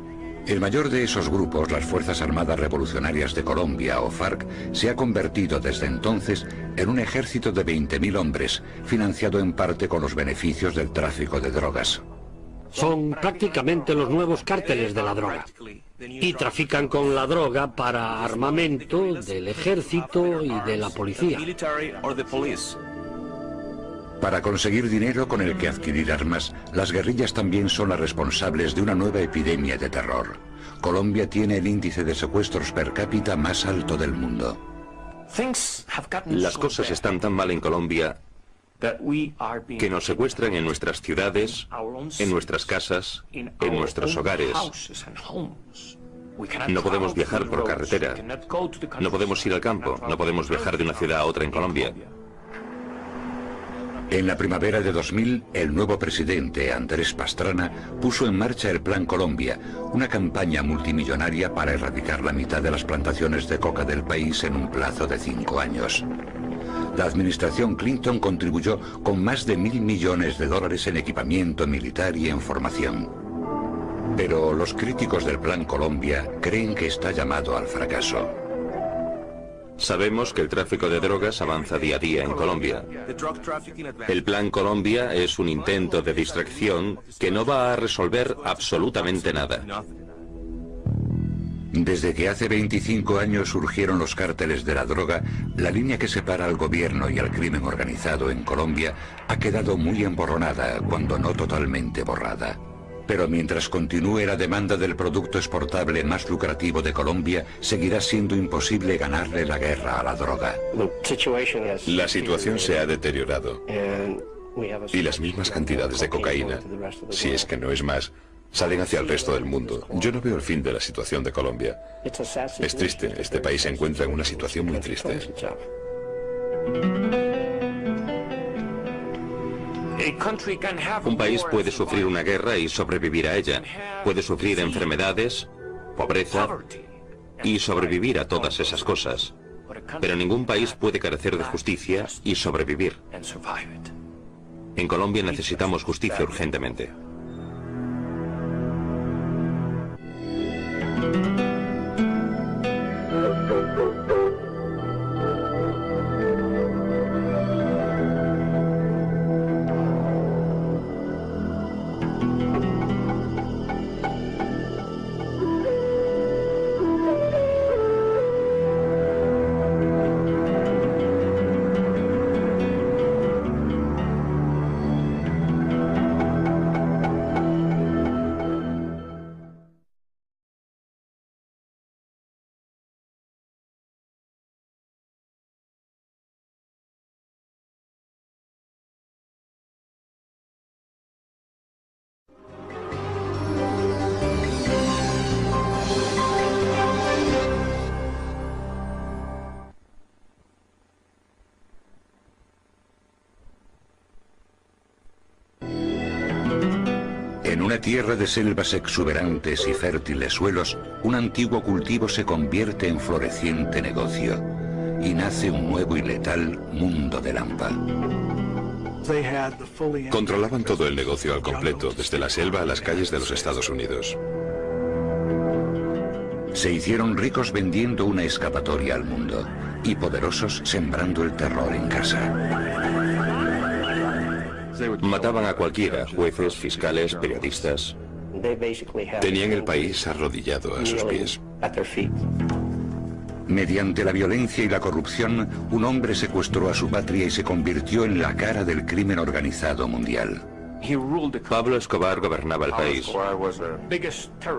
El mayor de esos grupos, las Fuerzas Armadas Revolucionarias de Colombia, o FARC, se ha convertido desde entonces en un ejército de 20.000 hombres, financiado en parte con los beneficios del tráfico de drogas. Son prácticamente los nuevos cárteles de la droga. Y trafican con la droga para armamento del ejército y de la policía. Para conseguir dinero con el que adquirir armas, las guerrillas también son las responsables de una nueva epidemia de terror. Colombia tiene el índice de secuestros per cápita más alto del mundo. Las cosas están tan mal en Colombia que nos secuestran en nuestras ciudades, en nuestras casas, en nuestros hogares. No podemos viajar por carretera, no podemos ir al campo, no podemos viajar de una ciudad a otra en Colombia. En la primavera de 2000, el nuevo presidente, Andrés Pastrana, puso en marcha el Plan Colombia, una campaña multimillonaria para erradicar la mitad de las plantaciones de coca del país en un plazo de 5 años. La administración Clinton contribuyó con más de $1.000 millones en equipamiento militar y en formación. Pero los críticos del Plan Colombia creen que está llamado al fracaso. Sabemos que el tráfico de drogas avanza día a día en Colombia. El Plan Colombia es un intento de distracción que no va a resolver absolutamente nada. Desde que hace 25 años surgieron los cárteles de la droga, la línea que separa al gobierno y al crimen organizado en Colombia ha quedado muy emborronada, cuando no totalmente borrada. Pero mientras continúe la demanda del producto exportable más lucrativo de Colombia, seguirá siendo imposible ganarle la guerra a la droga. La situación se ha deteriorado. Y las mismas cantidades de cocaína, si es que no es más, salen hacia el resto del mundo. Yo no veo el fin de la situación de Colombia. Es triste, este país se encuentra en una situación muy triste. Un país puede sufrir una guerra y sobrevivir a ella. Puede sufrir enfermedades, pobreza y sobrevivir a todas esas cosas. Pero ningún país puede carecer de justicia y sobrevivir. En Colombia necesitamos justicia urgentemente. En una tierra de selvas exuberantes y fértiles suelos, un antiguo cultivo se convierte en floreciente negocio y nace un nuevo y letal mundo de Lampa. Controlaban todo el negocio al completo, desde la selva a las calles de los Estados Unidos. Se hicieron ricos vendiendo una escapatoria al mundo y poderosos sembrando el terror en casa. Mataban a cualquiera, jueces, fiscales, periodistas. Tenían el país arrodillado a sus pies. Mediante la violencia y la corrupción, un hombre secuestró a su patria y se convirtió en la cara del crimen organizado mundial. Pablo Escobar gobernaba el país.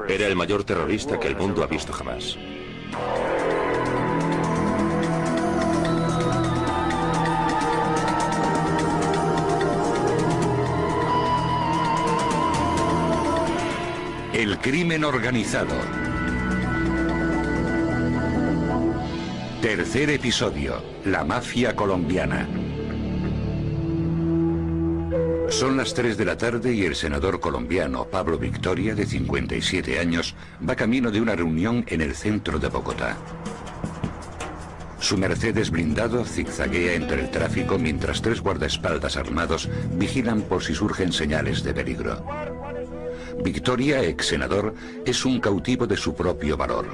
Era el mayor terrorista que el mundo ha visto jamás. El crimen organizado. Tercer episodio, la mafia colombiana. Son las 3 de la tarde y el senador colombiano Pablo Victoria, de 57 años, va camino de una reunión en el centro de Bogotá. Su Mercedes blindado zigzaguea entre el tráfico mientras 3 guardaespaldas armados vigilan por si surgen señales de peligro. Victoria, ex senador, es un cautivo de su propio valor.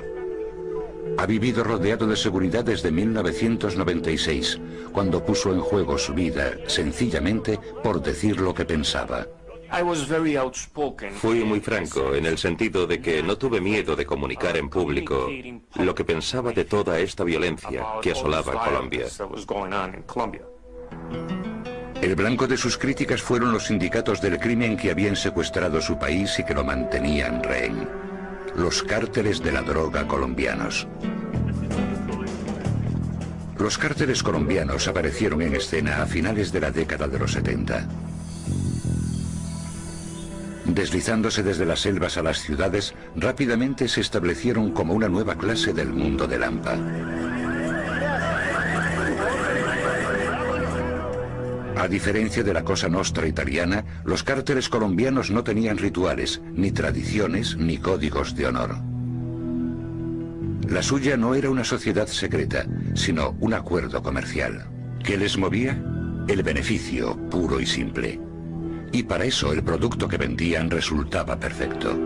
Ha vivido rodeado de seguridad desde 1996, cuando puso en juego su vida, sencillamente por decir lo que pensaba. Fui muy franco en el sentido de que no tuve miedo de comunicar en público lo que pensaba de toda esta violencia que asolaba Colombia. El blanco de sus críticas fueron los sindicatos del crimen que habían secuestrado su país y que lo mantenían rehén. Los cárteles de la droga colombianos. Los cárteles colombianos aparecieron en escena a finales de la década de los 70. Deslizándose desde las selvas a las ciudades, rápidamente se establecieron como una nueva clase del mundo del hampa. A diferencia de la Cosa Nostra italiana, los cárteles colombianos no tenían rituales, ni tradiciones, ni códigos de honor. La suya no era una sociedad secreta, sino un acuerdo comercial. ¿Qué les movía? El beneficio, puro y simple. Y para eso el producto que vendían resultaba perfecto.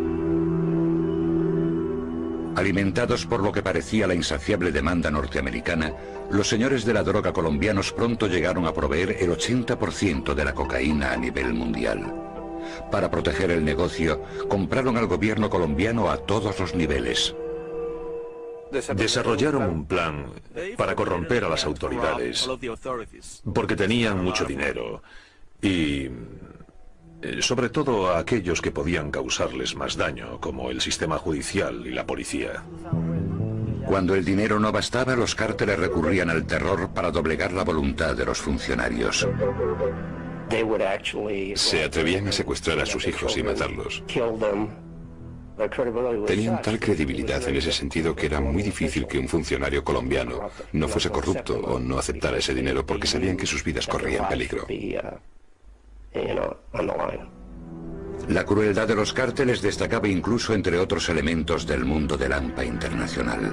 Alimentados por lo que parecía la insaciable demanda norteamericana, los señores de la droga colombianos pronto llegaron a proveer el 80% de la cocaína a nivel mundial. Para proteger el negocio, compraron al gobierno colombiano a todos los niveles. Desarrollaron un plan para corromper a las autoridades, porque tenían mucho dinero y, sobre todo, a aquellos que podían causarles más daño, como el sistema judicial y la policía. Cuando el dinero no bastaba, los cárteles recurrían al terror para doblegar la voluntad de los funcionarios. Se atrevían a secuestrar a sus hijos y matarlos. Tenían tal credibilidad en ese sentido que era muy difícil que un funcionario colombiano no fuese corrupto o no aceptara ese dinero porque sabían que sus vidas corrían peligro. La crueldad de los cárteles destacaba incluso entre otros elementos del mundo del hampa internacional.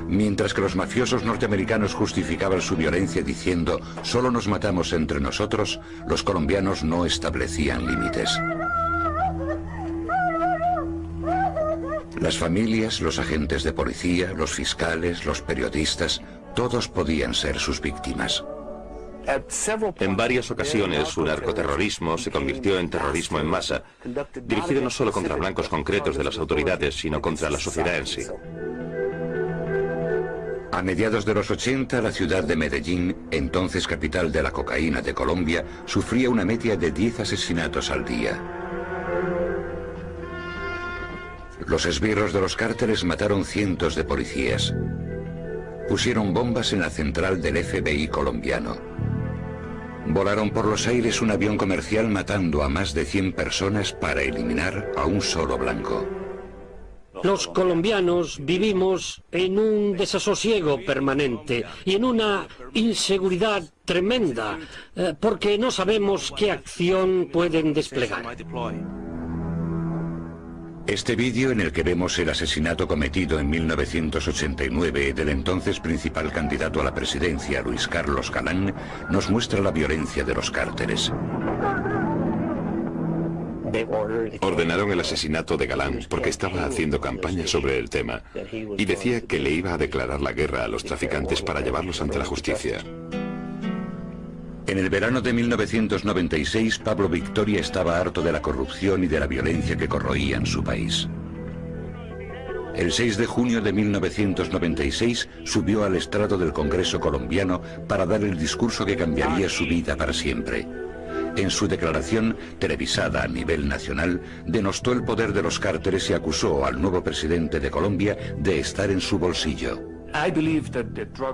Mientras que los mafiosos norteamericanos justificaban su violencia diciendo «solo nos matamos entre nosotros», los colombianos no establecían límites. Las familias, los agentes de policía, los fiscales, los periodistas, todos podían ser sus víctimas. En varias ocasiones su narcoterrorismo se convirtió en terrorismo en masa, dirigido no solo contra blancos concretos de las autoridades, sino contra la sociedad en sí. A mediados de los 80, la ciudad de Medellín, entonces capital de la cocaína de Colombia, sufría una media de 10 asesinatos al día. Los esbirros de los cárteles mataron cientos de policías. Pusieron bombas en la central del FBI colombiano. Volaron por los aires un avión comercial matando a más de 100 personas para eliminar a un solo blanco. Los colombianos vivimos en un desasosiego permanente y en una inseguridad tremenda, porque no sabemos qué acción pueden desplegar. Este vídeo, en el que vemos el asesinato cometido en 1989 del entonces principal candidato a la presidencia, Luis Carlos Galán, nos muestra la violencia de los cárteles. Ordenaron el asesinato de Galán porque estaba haciendo campaña sobre el tema y decía que le iba a declarar la guerra a los traficantes para llevarlos ante la justicia. En el verano de 1996, Pablo Victoria estaba harto de la corrupción y de la violencia que corroían su país. El 6 de junio de 1996 subió al estrado del Congreso colombiano para dar el discurso que cambiaría su vida para siempre. En su declaración, televisada a nivel nacional, denostó el poder de los cárteles y acusó al nuevo presidente de Colombia de estar en su bolsillo.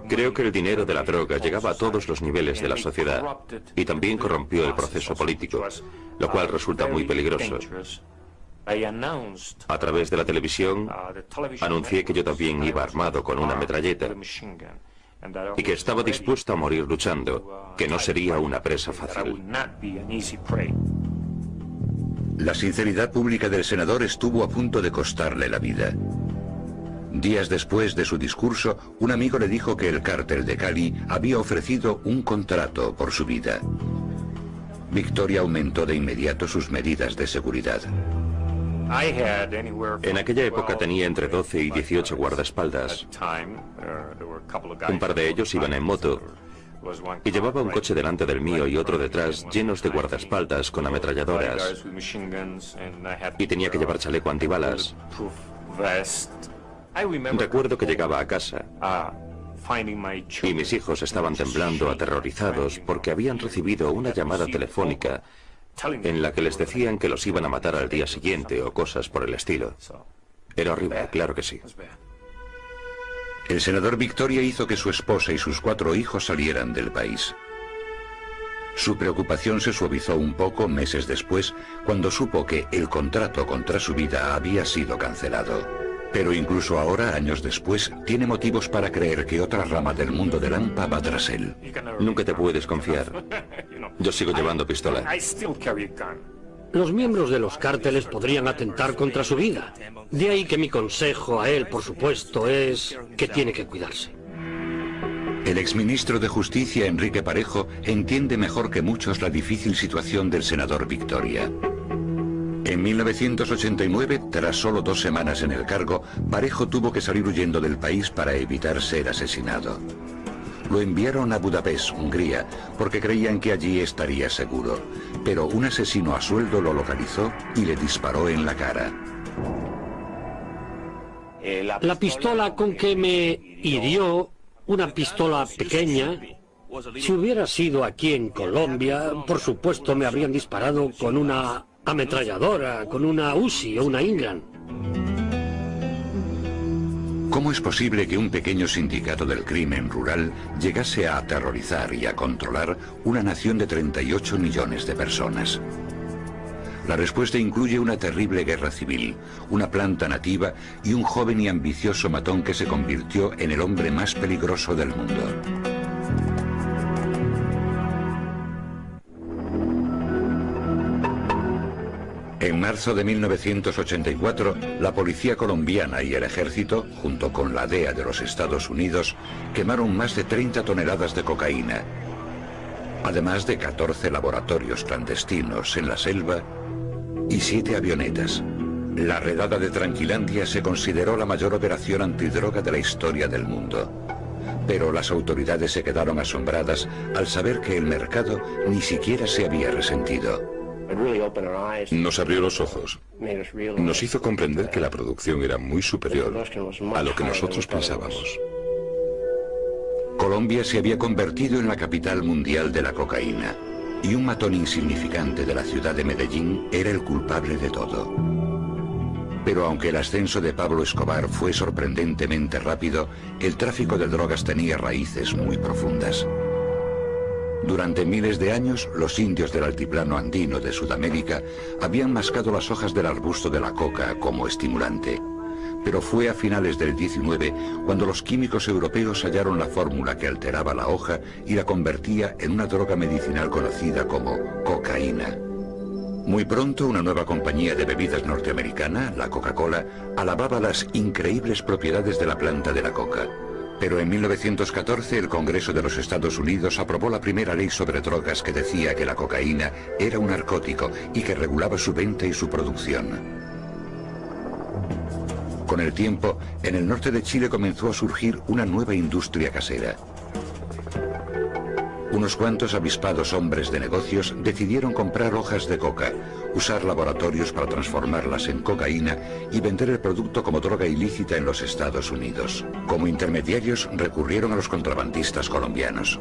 Creo que el dinero de la droga llegaba a todos los niveles de la sociedad y también corrompió el proceso político, lo cual resulta muy peligroso. A través de la televisión, anuncié que yo también iba armado con una metralleta y que estaba dispuesto a morir luchando, que no sería una presa fácil. La sinceridad pública del senador estuvo a punto de costarle la vida. Días después de su discurso, un amigo le dijo que el cártel de Cali había ofrecido un contrato por su vida. Victoria aumentó de inmediato sus medidas de seguridad. En aquella época tenía entre 12 y 18 guardaespaldas. Un par de ellos iban en moto y llevaba un coche delante del mío y otro detrás llenos de guardaespaldas con ametralladoras, y tenía que llevar chaleco antibalas. Recuerdo que llegaba a casa y mis hijos estaban temblando, aterrorizados, porque habían recibido una llamada telefónica en la que les decían que los iban a matar al día siguiente o cosas por el estilo. Era horrible, claro que sí. El senador Victoria hizo que su esposa y sus 4 hijos salieran del país. Su preocupación se suavizó un poco meses después, cuando supo que el contrato contra su vida había sido cancelado. Pero incluso ahora, años después, tiene motivos para creer que otra rama del mundo del AMPA va tras él. Nunca te puedes confiar. Yo sigo llevando pistola. Los miembros de los cárteles podrían atentar contra su vida. De ahí que mi consejo a él, por supuesto, es que tiene que cuidarse. El exministro de Justicia, Enrique Parejo, entiende mejor que muchos la difícil situación del senador Victoria. En 1989, tras solo 2 semanas en el cargo, Parejo tuvo que salir huyendo del país para evitar ser asesinado. Lo enviaron a Budapest, Hungría, porque creían que allí estaría seguro. Pero un asesino a sueldo lo localizó y le disparó en la cara. La pistola con que me hirió, una pistola pequeña, si hubiera sido aquí en Colombia, por supuesto me habrían disparado con una ametralladora, con una Uzi o una Ingram. ¿Cómo es posible que un pequeño sindicato del crimen rural llegase a aterrorizar y a controlar una nación de 38 millones de personas? La respuesta incluye una terrible guerra civil, una planta nativa y un joven y ambicioso matón que se convirtió en el hombre más peligroso del mundo. En marzo de 1984, la policía colombiana y el ejército, junto con la DEA de los Estados Unidos, quemaron más de 30 toneladas de cocaína, además de 14 laboratorios clandestinos en la selva y 7 avionetas. La redada de Tranquilandia se consideró la mayor operación antidroga de la historia del mundo. Pero las autoridades se quedaron asombradas al saber que el mercado ni siquiera se había resentido. Nos abrió los ojos. Nos hizo comprender que la producción era muy superior a lo que nosotros pensábamos. Colombia se había convertido en la capital mundial de la cocaína, y un matón insignificante de la ciudad de Medellín era el culpable de todo. Pero aunque el ascenso de Pablo Escobar fue sorprendentemente rápido, el tráfico de drogas tenía raíces muy profundas. Durante miles de años, los indios del altiplano andino de Sudamérica habían mascado las hojas del arbusto de la coca como estimulante. Pero fue a finales del 19 cuando los químicos europeos hallaron la fórmula que alteraba la hoja y la convertía en una droga medicinal conocida como cocaína. Muy pronto, una nueva compañía de bebidas norteamericana, la Coca-Cola, alababa las increíbles propiedades de la planta de la coca. Pero en 1914 el Congreso de los Estados Unidos aprobó la primera ley sobre drogas que decía que la cocaína era un narcótico y que regulaba su venta y su producción. Con el tiempo, en el norte de Chile comenzó a surgir una nueva industria casera. Unos cuantos avispados hombres de negocios decidieron comprar hojas de coca, usar laboratorios para transformarlas en cocaína y vender el producto como droga ilícita en los Estados Unidos. Como intermediarios recurrieron a los contrabandistas colombianos.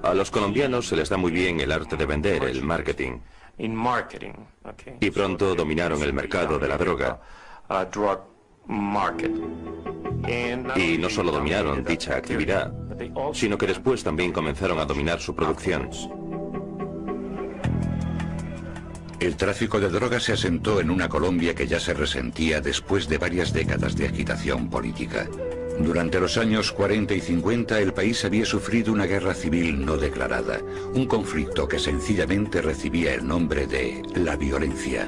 A los colombianos se les da muy bien el arte de vender, el marketing. Y pronto dominaron el mercado de la droga. Y no solo dominaron dicha actividad, sino que después también comenzaron a dominar su producción. El tráfico de drogas se asentó en una Colombia que ya se resentía después de varias décadas de agitación política. Durante los años 40 y 50 el país había sufrido una guerra civil no declarada, un conflicto que sencillamente recibía el nombre de la violencia.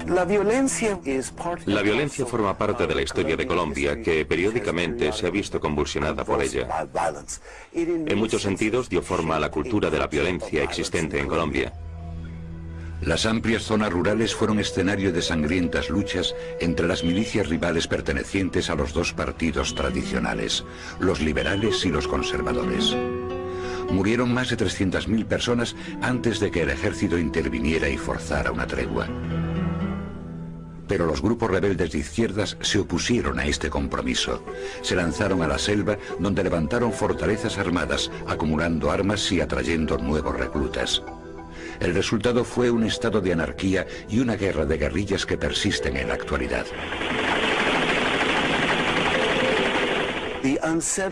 La violencia forma parte de la historia de Colombia, que periódicamente se ha visto convulsionada por ella. En muchos sentidos dio forma a la cultura de la violencia existente en Colombia. Las amplias zonas rurales fueron escenario de sangrientas luchas entre las milicias rivales pertenecientes a los dos partidos tradicionales, los liberales y los conservadores. Murieron más de 300.000 personas antes de que el ejército interviniera y forzara una tregua. Pero los grupos rebeldes de izquierdas se opusieron a este compromiso. Se lanzaron a la selva, donde levantaron fortalezas armadas, acumulando armas y atrayendo nuevos reclutas. El resultado fue un estado de anarquía y una guerra de guerrillas que persisten en la actualidad.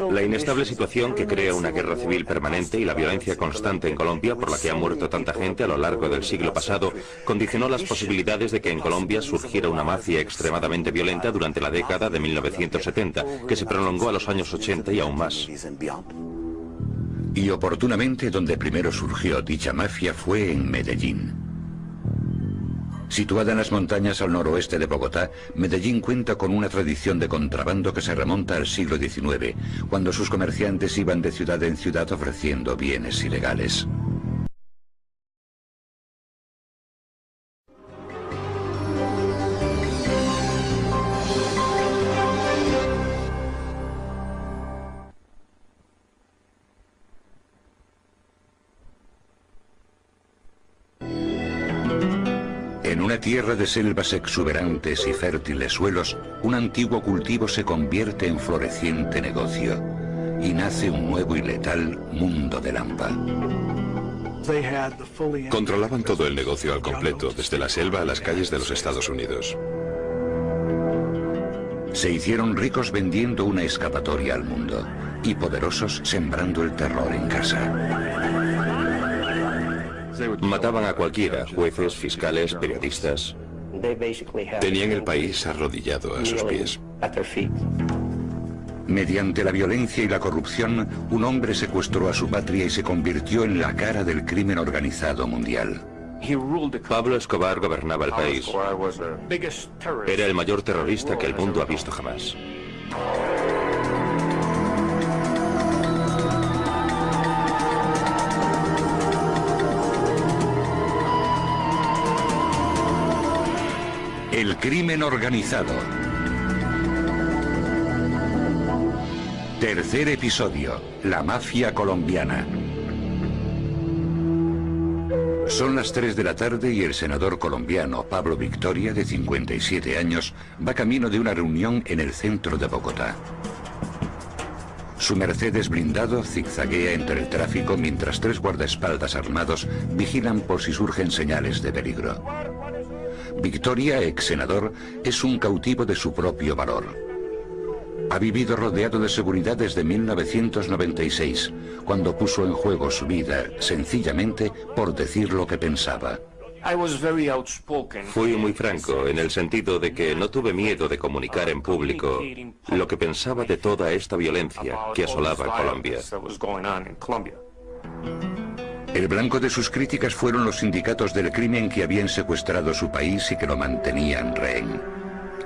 La inestable situación que crea una guerra civil permanente y la violencia constante en Colombia, por la que ha muerto tanta gente a lo largo del siglo pasado, condicionó las posibilidades de que en Colombia surgiera una mafia extremadamente violenta durante la década de 1970, que se prolongó a los años 80 y aún más. Y oportunamente donde primero surgió dicha mafia fue en Medellín. Situada en las montañas al noroeste de Bogotá, Medellín cuenta con una tradición de contrabando que se remonta al siglo XIX, cuando sus comerciantes iban de ciudad en ciudad ofreciendo bienes ilegales. En una tierra de selvas exuberantes y fértiles suelos, un antiguo cultivo se convierte en floreciente negocio y nace un nuevo y letal mundo de Lampa. Controlaban todo el negocio al completo, desde la selva a las calles de los Estados Unidos. Se hicieron ricos vendiendo una escapatoria al mundo y poderosos sembrando el terror en casa. Mataban a cualquiera, jueces, fiscales, periodistas. Tenían el país arrodillado a sus pies. Mediante la violencia y la corrupción, un hombre secuestró a su patria y se convirtió en la cara del crimen organizado mundial. Pablo Escobar gobernaba el país. Era el mayor terrorista que el mundo ha visto jamás. El crimen organizado. Tercer episodio, la mafia colombiana. Son las 3 de la tarde y el senador colombiano Pablo Victoria, de 57 años, va camino de una reunión en el centro de Bogotá. Su Mercedes blindado zigzaguea entre el tráfico mientras 3 guardaespaldas armados vigilan por si surgen señales de peligro. Victoria, ex senador, es un cautivo de su propio valor. Ha vivido rodeado de seguridad desde 1996, cuando puso en juego su vida, sencillamente por decir lo que pensaba. Fui muy franco, en el sentido de que no tuve miedo de comunicar en público lo que pensaba de toda esta violencia que asolaba Colombia. El blanco de sus críticas fueron los sindicatos del crimen que habían secuestrado su país y que lo mantenían rehén.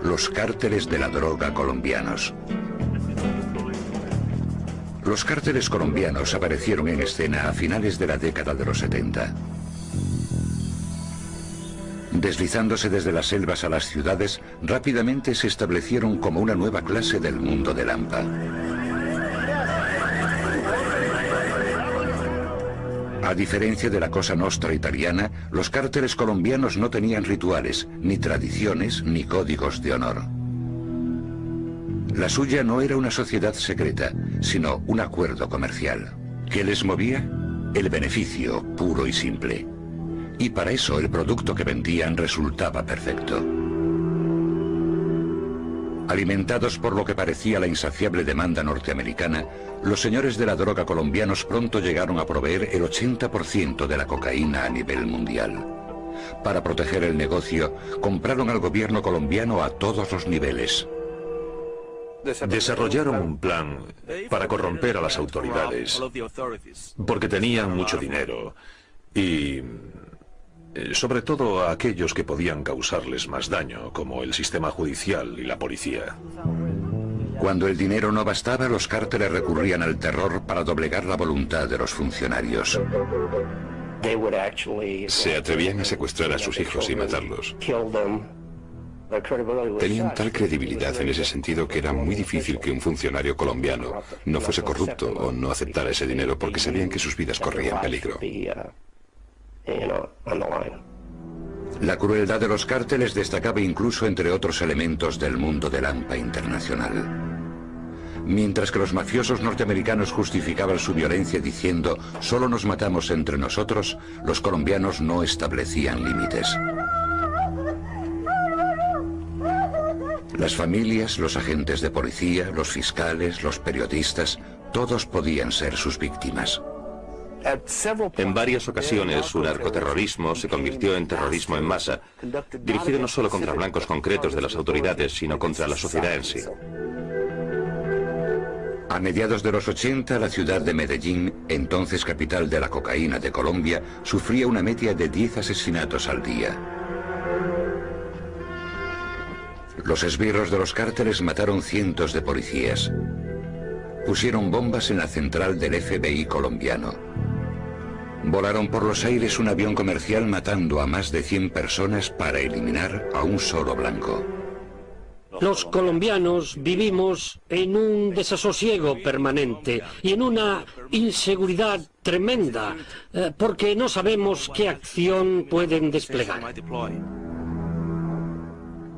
Los cárteles de la droga colombianos. Los cárteles colombianos aparecieron en escena a finales de la década de los 70. Deslizándose desde las selvas a las ciudades, rápidamente se establecieron como una nueva clase del mundo de Lampa. A diferencia de la Cosa Nostra italiana, los cárteles colombianos no tenían rituales, ni tradiciones, ni códigos de honor. La suya no era una sociedad secreta, sino un acuerdo comercial. ¿Qué les movía? El beneficio, puro y simple. Y para eso el producto que vendían resultaba perfecto. Alimentados por lo que parecía la insaciable demanda norteamericana, los señores de la droga colombianos pronto llegaron a proveer el 80% de la cocaína a nivel mundial. Para proteger el negocio, compraron al gobierno colombiano a todos los niveles. Desarrollaron un plan para corromper a las autoridades, porque tenían mucho dinero y sobre todo a aquellos que podían causarles más daño, como el sistema judicial y la policía. Cuando el dinero no bastaba, los cárteles recurrían al terror para doblegar la voluntad de los funcionarios. Se atrevían a secuestrar a sus hijos y matarlos. Tenían tal credibilidad en ese sentido que era muy difícil que un funcionario colombiano no fuese corrupto o no aceptara ese dinero porque sabían que sus vidas corrían peligro. La crueldad de los cárteles destacaba incluso entre otros elementos del mundo del AMPA internacional. Mientras que los mafiosos norteamericanos justificaban su violencia diciendo «solo nos matamos entre nosotros», los colombianos no establecían límites. Las familias, los agentes de policía, los fiscales, los periodistas, todos podían ser sus víctimas. En varias ocasiones su narcoterrorismo se convirtió en terrorismo en masa, dirigido no solo contra blancos concretos de las autoridades, sino contra la sociedad en sí. A mediados de los 80, la ciudad de Medellín, entonces capital de la cocaína de Colombia, sufría una media de 10 asesinatos al día. Los esbirros de los cárteles mataron cientos de policías. Pusieron bombas en la central del FBI colombiano. Volaron por los aires un avión comercial matando a más de 100 personas para eliminar a un solo blanco. Los colombianos vivimos en un desasosiego permanente y en una inseguridad tremenda, porque no sabemos qué acción pueden desplegar.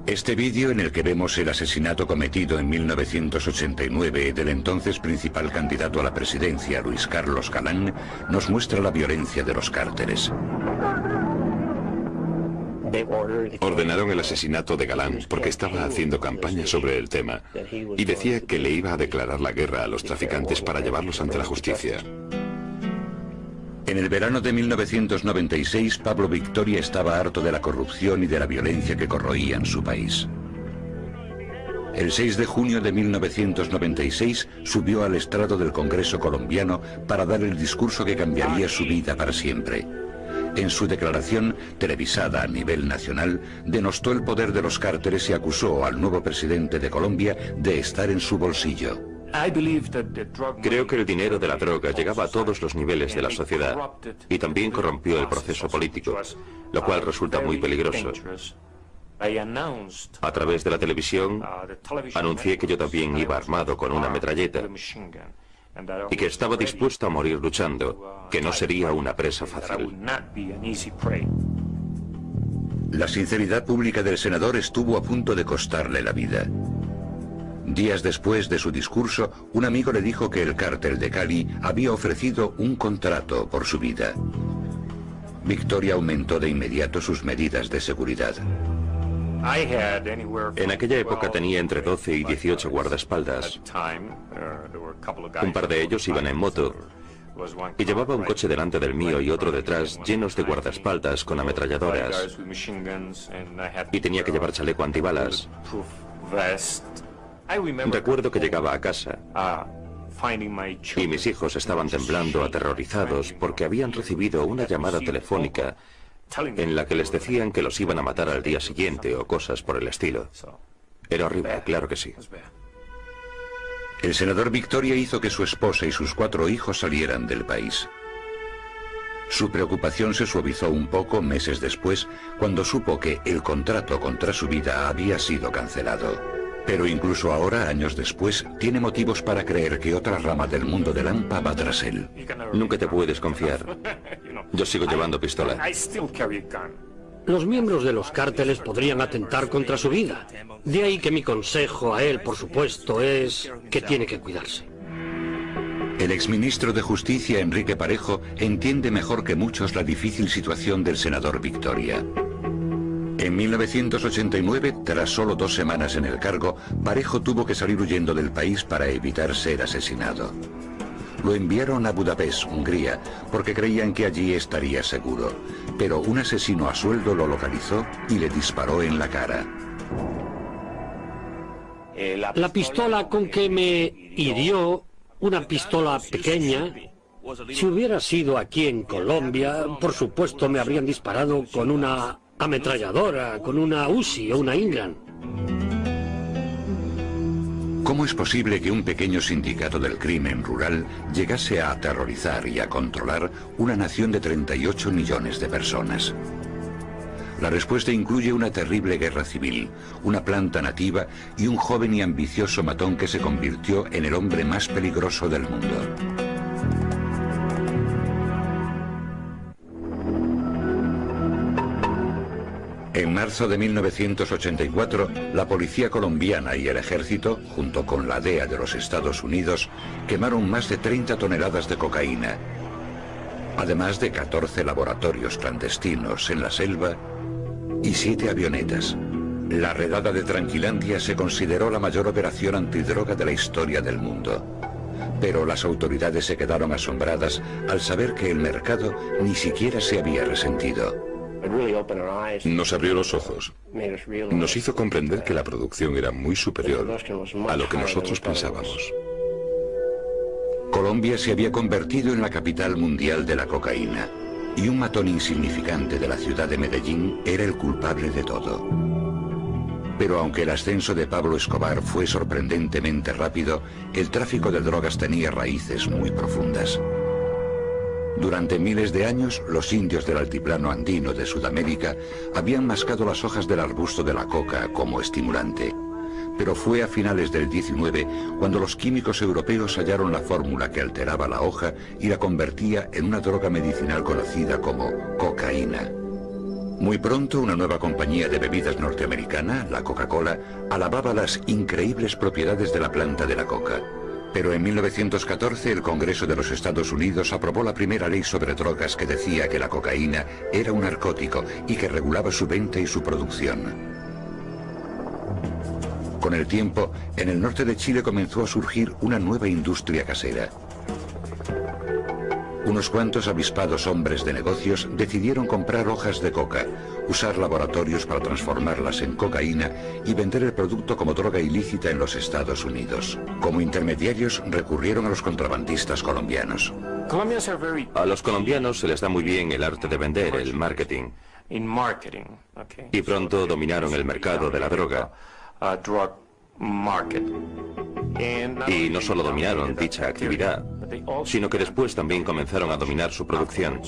Este vídeo, en el que vemos el asesinato cometido en 1989 del entonces principal candidato a la presidencia, Luis Carlos Galán, nos muestra la violencia de los cárteles. Ordenaron el asesinato de Galán porque estaba haciendo campaña sobre el tema y decía que le iba a declarar la guerra a los traficantes para llevarlos ante la justicia. En el verano de 1996, Pablo Victoria estaba harto de la corrupción y de la violencia que corroían su país. El 6 de junio de 1996 subió al estrado del Congreso colombiano para dar el discurso que cambiaría su vida para siempre. En su declaración, televisada a nivel nacional, denostó el poder de los cárteles y acusó al nuevo presidente de Colombia de estar en su bolsillo. Creo que el dinero de la droga llegaba a todos los niveles de la sociedad y también corrompió el proceso político, lo cual resulta muy peligroso. A través de la televisión, anuncié que yo también iba armado con una metralleta y que estaba dispuesto a morir luchando, que no sería una presa fácil. La sinceridad pública del senador estuvo a punto de costarle la vida. Días después de su discurso, un amigo le dijo que el cártel de Cali había ofrecido un contrato por su vida. Victoria aumentó de inmediato sus medidas de seguridad. En aquella época tenía entre 12 y 18 guardaespaldas. Un par de ellos iban en moto y llevaba un coche delante del mío y otro detrás llenos de guardaespaldas con ametralladoras. Y tenía que llevar chaleco antibalas. Recuerdo que llegaba a casa y mis hijos estaban temblando, aterrorizados, porque habían recibido una llamada telefónica en la que les decían que los iban a matar al día siguiente o cosas por el estilo. Era horrible, claro que sí. El senador Victoria hizo que su esposa y sus 4 hijos salieran del país. Su preocupación se suavizó un poco meses después, cuando supo que el contrato contra su vida había sido cancelado. Pero incluso ahora, años después, tiene motivos para creer que otra rama del mundo del AMPA va tras él. Nunca te puedes confiar. Yo sigo llevando pistola. Los miembros de los cárteles podrían atentar contra su vida. De ahí que mi consejo a él, por supuesto, es que tiene que cuidarse. El exministro de Justicia, Enrique Parejo, entiende mejor que muchos la difícil situación del senador Victoria. En 1989, tras solo 2 semanas en el cargo, Parejo tuvo que salir huyendo del país para evitar ser asesinado. Lo enviaron a Budapest, Hungría, porque creían que allí estaría seguro. Pero un asesino a sueldo lo localizó y le disparó en la cara. La pistola con que me hirió, una pistola pequeña, Si hubiera sido aquí en Colombia, por supuesto me habrían disparado con una ametralladora, con una Uzi o una Ingram. ¿Cómo es posible que un pequeño sindicato del crimen rural llegase a aterrorizar y a controlar una nación de 38 millones de personas? La respuesta incluye una terrible guerra civil, una planta nativa y un joven y ambicioso matón que se convirtió en el hombre más peligroso del mundo. En marzo de 1984, la policía colombiana y el ejército, junto con la DEA de los Estados Unidos, quemaron más de 30 toneladas de cocaína, además de 14 laboratorios clandestinos en la selva y 7 avionetas. La redada de Tranquilandia se consideró la mayor operación antidroga de la historia del mundo. Pero las autoridades se quedaron asombradas al saber que el mercado ni siquiera se había resentido. Nos abrió los ojos. Nos hizo comprender que la producción era muy superior a lo que nosotros pensábamos. Colombia se había convertido en la capital mundial de la cocaína, y un matón insignificante de la ciudad de Medellín era el culpable de todo. Pero aunque el ascenso de Pablo Escobar fue sorprendentemente rápido, el tráfico de drogas tenía raíces muy profundas. Durante miles de años, los indios del altiplano andino de Sudamérica habían mascado las hojas del arbusto de la coca como estimulante. Pero fue a finales del 19 cuando los químicos europeos hallaron la fórmula que alteraba la hoja y la convertía en una droga medicinal conocida como cocaína. Muy pronto, una nueva compañía de bebidas norteamericana, la Coca-Cola, alababa las increíbles propiedades de la planta de la coca. Pero en 1914 el Congreso de los Estados Unidos aprobó la primera ley sobre drogas que decía que la cocaína era un narcótico y que regulaba su venta y su producción. Con el tiempo, en el norte de Chile comenzó a surgir una nueva industria casera. Unos cuantos avispados hombres de negocios decidieron comprar hojas de coca, usar laboratorios para transformarlas en cocaína y vender el producto como droga ilícita en los Estados Unidos. Como intermediarios recurrieron a los contrabandistas colombianos. A los colombianos se les da muy bien el arte de vender, el marketing. Y pronto dominaron el mercado de la droga. Y no solo dominaron dicha actividad, sino que después también comenzaron a dominar su producción.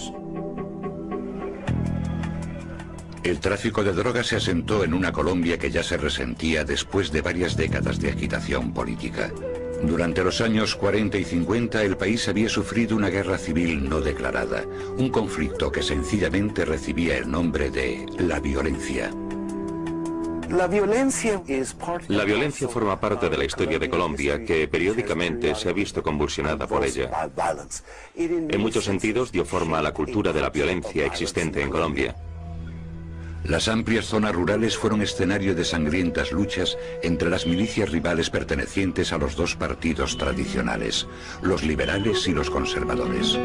El tráfico de drogas se asentó en una Colombia que ya se resentía después de varias décadas de agitación política. Durante los años 40 y 50 el país había sufrido una guerra civil no declarada, un conflicto que sencillamente recibía el nombre de la violencia. La violencia forma parte de la historia de Colombia, que periódicamente se ha visto convulsionada por ella. En muchos sentidos dio forma a la cultura de la violencia existente en Colombia. Las amplias zonas rurales fueron escenario de sangrientas luchas entre las milicias rivales pertenecientes a los dos partidos tradicionales, los liberales y los conservadores.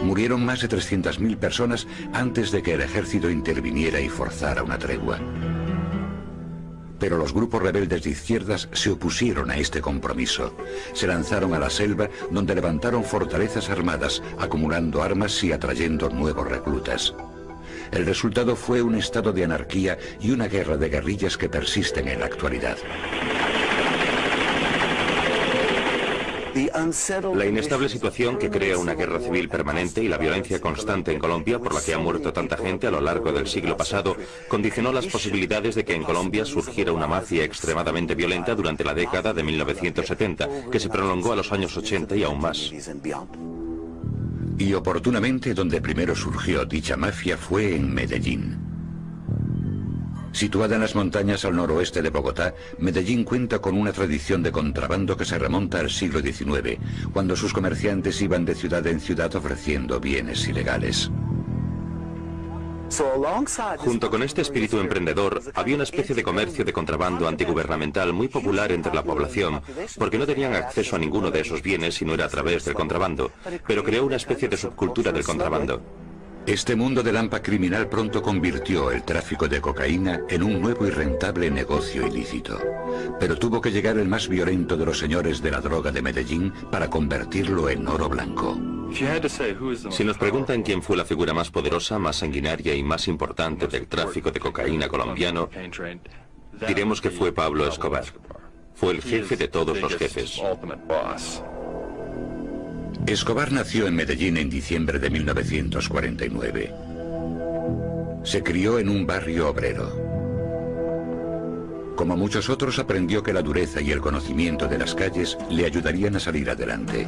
Murieron más de 300.000 personas antes de que el ejército interviniera y forzara una tregua. Pero los grupos rebeldes de izquierdas se opusieron a este compromiso. Se lanzaron a la selva, donde levantaron fortalezas armadas, acumulando armas y atrayendo nuevos reclutas. El resultado fue un estado de anarquía y una guerra de guerrillas que persisten en la actualidad. La inestable situación que crea una guerra civil permanente y la violencia constante en Colombia, por la que ha muerto tanta gente a lo largo del siglo pasado, condicionó las posibilidades de que en Colombia surgiera una mafia extremadamente violenta durante la década de 1970, que se prolongó a los años 80 y aún más. Y oportunamente donde primero surgió dicha mafia fue en Medellín. Situada en las montañas al noroeste de Bogotá, Medellín cuenta con una tradición de contrabando que se remonta al siglo XIX, cuando sus comerciantes iban de ciudad en ciudad ofreciendo bienes ilegales. Junto con este espíritu emprendedor, había una especie de comercio de contrabando antigubernamental muy popular entre la población, porque no tenían acceso a ninguno de esos bienes si no era a través del contrabando, pero creó una especie de subcultura del contrabando. Este mundo del hampa criminal pronto convirtió el tráfico de cocaína en un nuevo y rentable negocio ilícito. Pero tuvo que llegar el más violento de los señores de la droga de Medellín para convertirlo en oro blanco. Si nos preguntan quién fue la figura más poderosa, más sanguinaria y más importante del tráfico de cocaína colombiano, diremos que fue Pablo Escobar. Fue el jefe de todos los jefes. Escobar nació en Medellín en diciembre de 1949. Se crió en un barrio obrero. Como muchos otros, aprendió que la dureza y el conocimiento de las calles le ayudarían a salir adelante.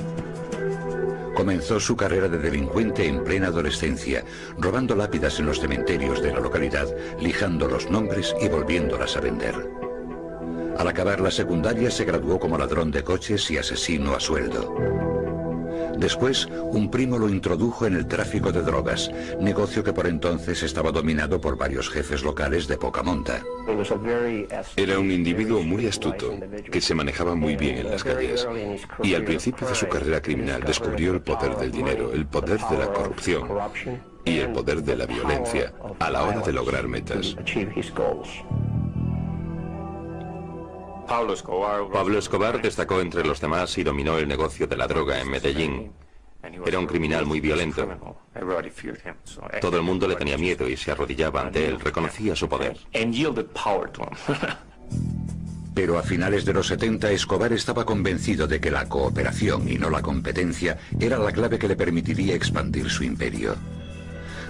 Comenzó su carrera de delincuente en plena adolescencia, robando lápidas en los cementerios de la localidad, lijando los nombres y volviéndolas a vender. Al acabar la secundaria se graduó como ladrón de coches y asesino a sueldo. Después, un primo lo introdujo en el tráfico de drogas, negocio que por entonces estaba dominado por varios jefes locales de poca monta. Era un individuo muy astuto, que se manejaba muy bien en las calles, y al principio de su carrera criminal descubrió el poder del dinero, el poder de la corrupción y el poder de la violencia a la hora de lograr metas. Pablo Escobar destacó entre los demás y dominó el negocio de la droga en Medellín. Era un criminal muy violento. Todo el mundo le tenía miedo y se arrodillaba ante él, reconocía su poder. Pero a finales de los 70, Escobar estaba convencido de que la cooperación y no la competencia era la clave que le permitiría expandir su imperio.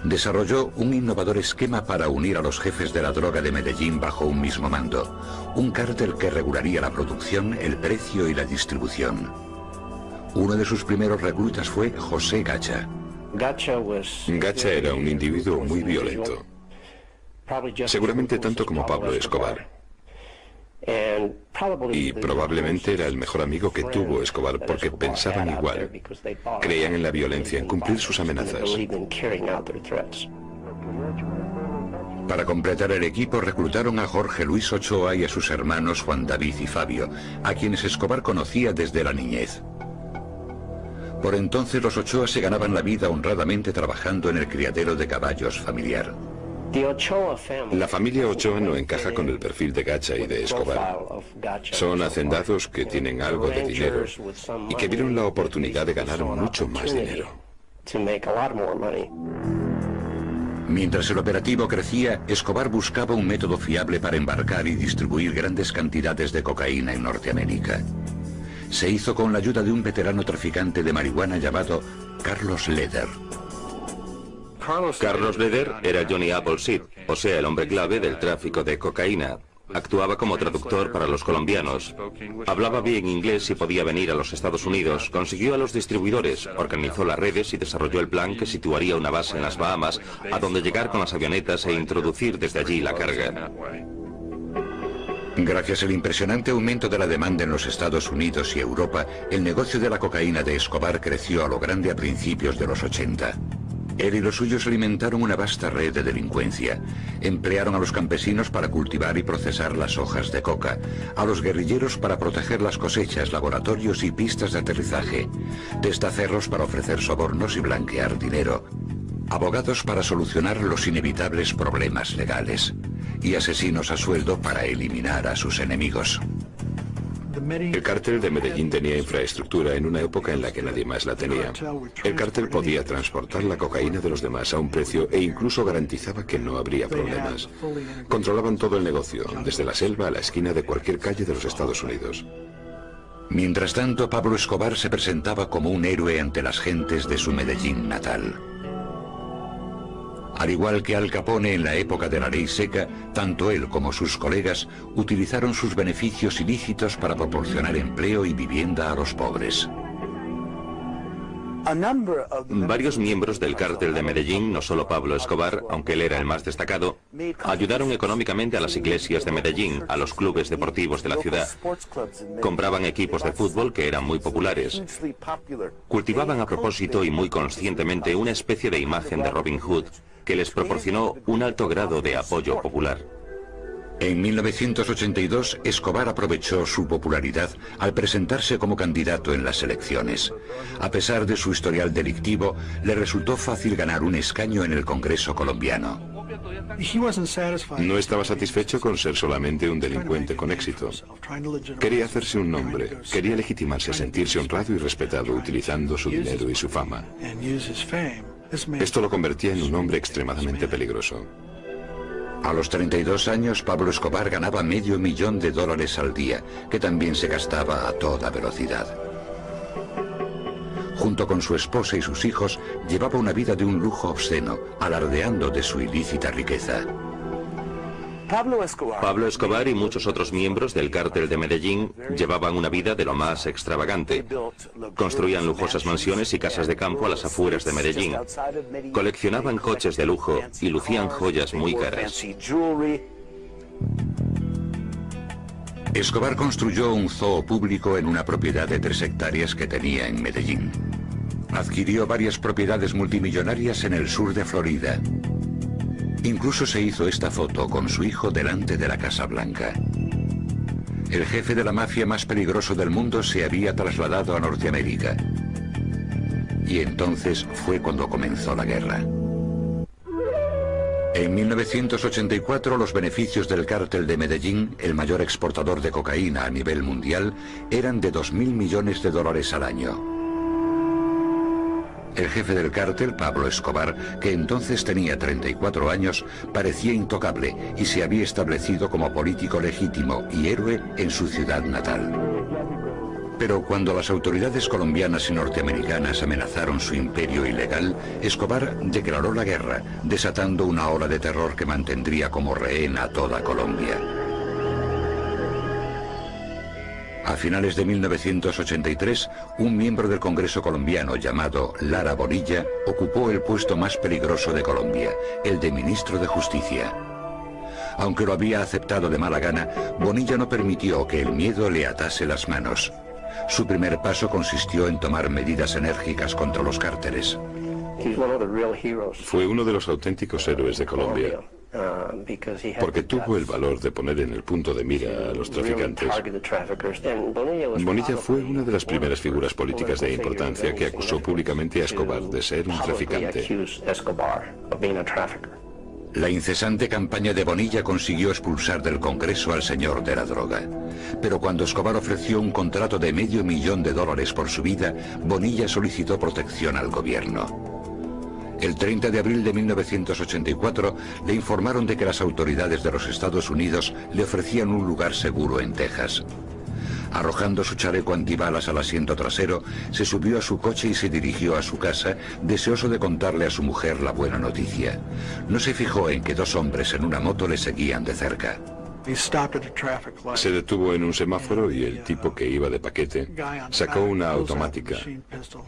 Desarrolló un innovador esquema para unir a los jefes de la droga de Medellín bajo un mismo mando, un cártel que regularía la producción, el precio y la distribución. Uno de sus primeros reclutas fue José Gacha. Gacha era un individuo muy violento, seguramente tanto como Pablo Escobar. Y probablemente era el mejor amigo que tuvo Escobar porque pensaban igual. Creían en la violencia, en cumplir sus amenazas. Para completar el equipo reclutaron a Jorge Luis Ochoa y a sus hermanos Juan David y Fabio, a quienes Escobar conocía desde la niñez. Por entonces los Ochoa se ganaban la vida honradamente trabajando en el criadero de caballos familiar. La familia Ochoa no encaja con el perfil de Gacha y de Escobar. Son hacendados que tienen algo de dinero y que vieron la oportunidad de ganar mucho más dinero. Mientras el operativo crecía, Escobar buscaba un método fiable para embarcar y distribuir grandes cantidades de cocaína en Norteamérica. Se hizo con la ayuda de un veterano traficante de marihuana llamado Carlos Leder. Carlos Leder era Johnny Appleseed, o sea, el hombre clave del tráfico de cocaína. Actuaba como traductor para los colombianos. Hablaba bien inglés y podía venir a los Estados Unidos. Consiguió a los distribuidores, organizó las redes y desarrolló el plan que situaría una base en las Bahamas, a donde llegar con las avionetas e introducir desde allí la carga. Gracias al impresionante aumento de la demanda en los Estados Unidos y Europa, el negocio de la cocaína de Escobar creció a lo grande a principios de los 80. Él y los suyos alimentaron una vasta red de delincuencia. Emplearon a los campesinos para cultivar y procesar las hojas de coca, a los guerrilleros para proteger las cosechas, laboratorios y pistas de aterrizaje, testaferros para ofrecer sobornos y blanquear dinero, abogados para solucionar los inevitables problemas legales y asesinos a sueldo para eliminar a sus enemigos. El cártel de Medellín tenía infraestructura en una época en la que nadie más la tenía. El cártel podía transportar la cocaína de los demás a un precio e incluso garantizaba que no habría problemas. Controlaban todo el negocio, desde la selva a la esquina de cualquier calle de los Estados Unidos. Mientras tanto, Pablo Escobar se presentaba como un héroe ante las gentes de su Medellín natal. Al igual que Al Capone en la época de la ley seca, tanto él como sus colegas utilizaron sus beneficios ilícitos para proporcionar empleo y vivienda a los pobres. Varios miembros del cártel de Medellín, no solo Pablo Escobar, aunque él era el más destacado, ayudaron económicamente a las iglesias de Medellín, a los clubes deportivos de la ciudad. Compraban equipos de fútbol que eran muy populares. Cultivaban a propósito y muy conscientemente una especie de imagen de Robin Hood que les proporcionó un alto grado de apoyo popular. En 1982, Escobar aprovechó su popularidad al presentarse como candidato en las elecciones. A pesar de su historial delictivo, le resultó fácil ganar un escaño en el Congreso colombiano. No estaba satisfecho con ser solamente un delincuente con éxito. Quería hacerse un nombre, quería legitimarse a sentirse honrado y respetado utilizando su dinero y su fama. Esto lo convertía en un hombre extremadamente peligroso. A los 32 años, Pablo Escobar ganaba $500,000 al día, que también se gastaba a toda velocidad. Junto con su esposa y sus hijos, llevaba una vida de un lujo obsceno, alardeando de su ilícita riqueza. Pablo Escobar y muchos otros miembros del cártel de Medellín llevaban una vida de lo más extravagante. Construían lujosas mansiones y casas de campo a las afueras de Medellín. Coleccionaban coches de lujo y lucían joyas muy caras. Escobar construyó un zoo público en una propiedad de 3 hectáreas que tenía en Medellín. Adquirió varias propiedades multimillonarias en el sur de Florida. Incluso se hizo esta foto con su hijo delante de la Casa Blanca. El jefe de la mafia más peligroso del mundo se había trasladado a Norteamérica. Y entonces fue cuando comenzó la guerra. En 1984, los beneficios del cártel de Medellín, el mayor exportador de cocaína a nivel mundial, eran de $2.000 millones al año. El jefe del cártel, Pablo Escobar, que entonces tenía 34 años, parecía intocable y se había establecido como político legítimo y héroe en su ciudad natal. Pero cuando las autoridades colombianas y norteamericanas amenazaron su imperio ilegal, Escobar declaró la guerra, desatando una ola de terror que mantendría como rehén a toda Colombia. A finales de 1983, un miembro del Congreso colombiano llamado Lara Bonilla ocupó el puesto más peligroso de Colombia, el de ministro de Justicia. Aunque lo había aceptado de mala gana, Bonilla no permitió que el miedo le atase las manos. Su primer paso consistió en tomar medidas enérgicas contra los cárteles. Fue uno de los auténticos héroes de Colombia, porque tuvo el valor de poner en el punto de mira a los traficantes. Bonilla fue una de las primeras figuras políticas de importancia que acusó públicamente a Escobar de ser un traficante. La incesante campaña de Bonilla consiguió expulsar del Congreso al señor de la droga. Pero cuando Escobar ofreció un contrato de $500,000 por su vida, Bonilla solicitó protección al gobierno. El 30 de abril de 1984 le informaron de que las autoridades de los Estados Unidos le ofrecían un lugar seguro en Texas. Arrojando su chaleco antibalas al asiento trasero, se subió a su coche y se dirigió a su casa, deseoso de contarle a su mujer la buena noticia. No se fijó en que 2 hombres en una moto le seguían de cerca. Se detuvo en un semáforo y el tipo que iba de paquete sacó una automática,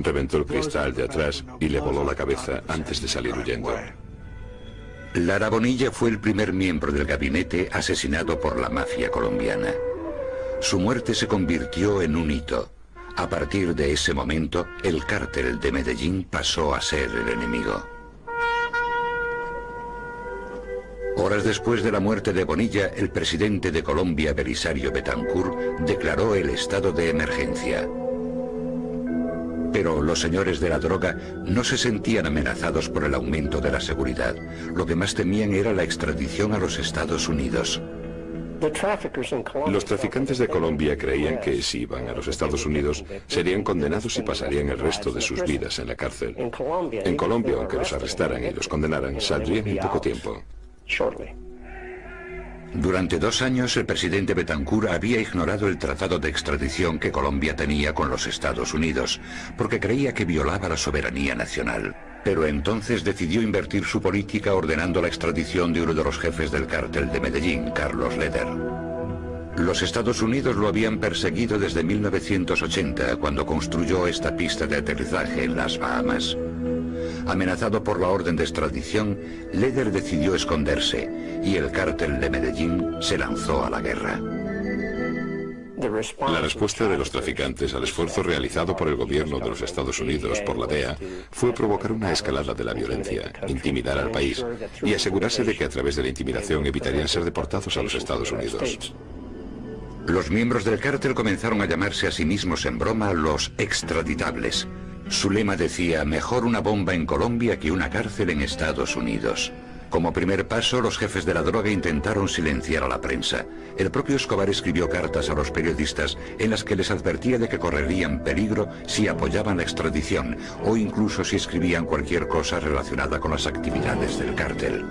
reventó el cristal de atrás y le voló la cabeza antes de salir huyendo. Lara Bonilla fue el primer miembro del gabinete asesinado por la mafia colombiana. Su muerte se convirtió en un hito. A partir de ese momento, el cártel de Medellín pasó a ser el enemigo. Horas después de la muerte de Bonilla, el presidente de Colombia, Belisario Betancur, declaró el estado de emergencia. Pero los señores de la droga no se sentían amenazados por el aumento de la seguridad. Lo que más temían era la extradición a los Estados Unidos. Los traficantes de Colombia creían que si iban a los Estados Unidos serían condenados y pasarían el resto de sus vidas en la cárcel. En Colombia, aunque los arrestaran y los condenaran, saldrían en poco tiempo. Durante 2 años, el presidente Betancur había ignorado el tratado de extradición que Colombia tenía con los Estados Unidos, porque creía que violaba la soberanía nacional. Pero entonces decidió invertir su política ordenando la extradición de uno de los jefes del cártel de Medellín, Carlos Leder. Los Estados Unidos lo habían perseguido desde 1980, cuando construyó esta pista de aterrizaje en las Bahamas. Amenazado por la orden de extradición, Leder decidió esconderse y el cártel de Medellín se lanzó a la guerra. La respuesta de los traficantes al esfuerzo realizado por el gobierno de los Estados Unidos por la DEA fue provocar una escalada de la violencia, intimidar al país y asegurarse de que a través de la intimidación evitarían ser deportados a los Estados Unidos. Los miembros del cártel comenzaron a llamarse a sí mismos en broma los extraditables. Su lema decía: mejor una bomba en Colombia que una cárcel en Estados Unidos. Como primer paso, los jefes de la droga intentaron silenciar a la prensa. El propio Escobar escribió cartas a los periodistas en las que les advertía de que correrían peligro si apoyaban la extradición o incluso si escribían cualquier cosa relacionada con las actividades del cártel.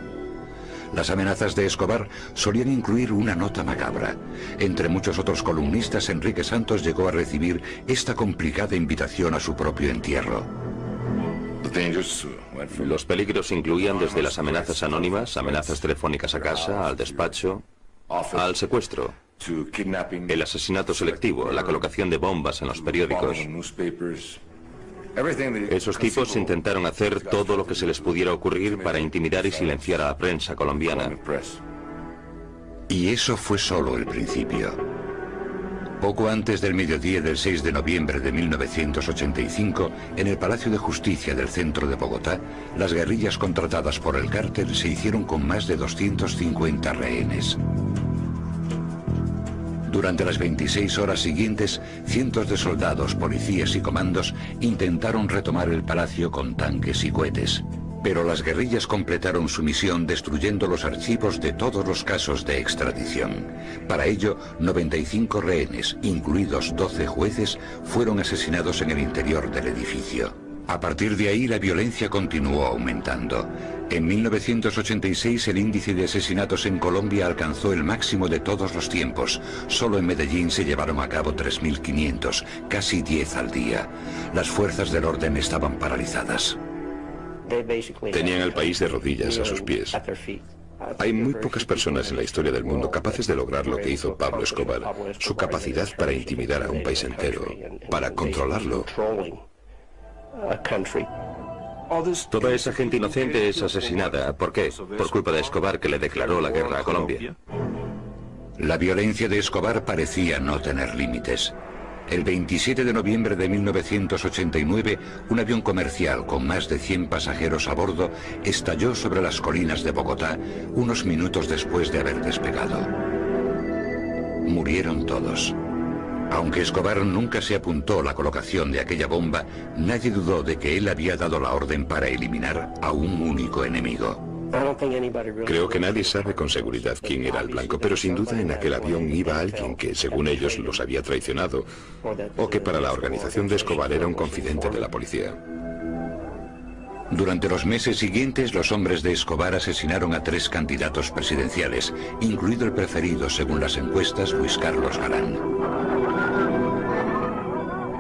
Las amenazas de Escobar solían incluir una nota macabra. Entre muchos otros columnistas, Enrique Santos llegó a recibir esta complicada invitación a su propio entierro. Los peligros incluían desde las amenazas anónimas, amenazas telefónicas a casa, al despacho, al secuestro, el asesinato selectivo, la colocación de bombas en los periódicos. Esos tipos intentaron hacer todo lo que se les pudiera ocurrir para intimidar y silenciar a la prensa colombiana. Y eso fue solo el principio. Poco antes del mediodía del 6 de noviembre de 1985, en el Palacio de Justicia del centro de Bogotá, las guerrillas contratadas por el cártel se hicieron con más de 250 rehenes. Durante las 26 horas siguientes, cientos de soldados, policías y comandos intentaron retomar el palacio con tanques y cohetes. Pero las guerrillas completaron su misión destruyendo los archivos de todos los casos de extradición. Para ello, 95 rehenes, incluidos 12 jueces, fueron asesinados en el interior del edificio. A partir de ahí, la violencia continuó aumentando. En 1986, el índice de asesinatos en Colombia alcanzó el máximo de todos los tiempos. Solo en Medellín se llevaron a cabo 3.500, casi 10 al día. Las fuerzas del orden estaban paralizadas. Tenían al país de rodillas a sus pies. Hay muy pocas personas en la historia del mundo capaces de lograr lo que hizo Pablo Escobar. Su capacidad para intimidar a un país entero, para controlarlo. Toda esa gente inocente es asesinada. ¿Por qué? Por culpa de Escobar, que le declaró la guerra a Colombia. La violencia de Escobar parecía no tener límites. El 27 de noviembre de 1989, un avión comercial con más de 100 pasajeros a bordo estalló sobre las colinas de Bogotá unos minutos después de haber despegado. Murieron todos. Aunque Escobar nunca se apuntó la colocación de aquella bomba, nadie dudó de que él había dado la orden para eliminar a un único enemigo. Creo que nadie sabe con seguridad quién era el blanco, pero sin duda en aquel avión iba alguien que, según ellos, los había traicionado, o que para la organización de Escobar era un confidente de la policía. Durante los meses siguientes, los hombres de Escobar asesinaron a 3 candidatos presidenciales, incluido el preferido, según las encuestas, Luis Carlos Galán.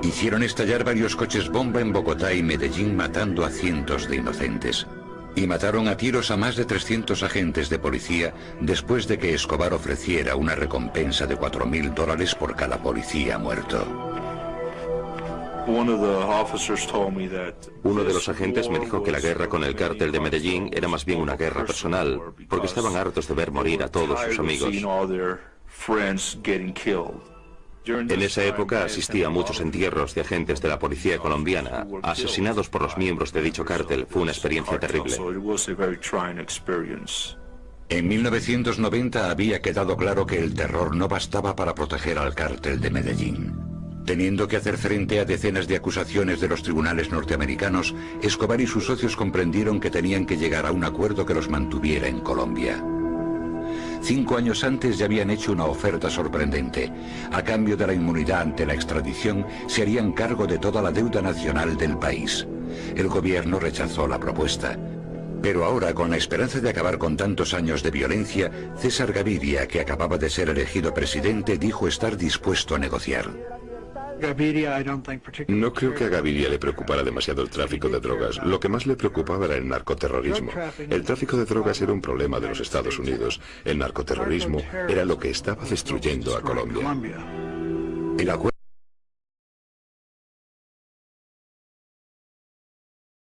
Hicieron estallar varios coches bomba en Bogotá y Medellín, matando a cientos de inocentes. Y mataron a tiros a más de 300 agentes de policía después de que Escobar ofreciera una recompensa de $4.000 por cada policía muerto. Uno de los agentes me dijo que la guerra con el cártel de Medellín era más bien una guerra personal, porque estaban hartos de ver morir a todos sus amigos. En esa época asistí a muchos entierros de agentes de la policía colombiana, asesinados por los miembros de dicho cártel. Fue una experiencia terrible. En 1990 había quedado claro que el terror no bastaba para proteger al cártel de Medellín. Teniendo que hacer frente a decenas de acusaciones de los tribunales norteamericanos, Escobar y sus socios comprendieron que tenían que llegar a un acuerdo que los mantuviera en Colombia. 5 años antes ya habían hecho una oferta sorprendente. A cambio de la inmunidad ante la extradición, se harían cargo de toda la deuda nacional del país. El gobierno rechazó la propuesta. Pero ahora, con la esperanza de acabar con tantos años de violencia, César Gaviria, que acababa de ser elegido presidente, dijo estar dispuesto a negociar. No creo que a Gaviria le preocupara demasiado el tráfico de drogas. Lo que más le preocupaba era el narcoterrorismo. El tráfico de drogas era un problema de los Estados Unidos. El narcoterrorismo era lo que estaba destruyendo a Colombia. El acuerdo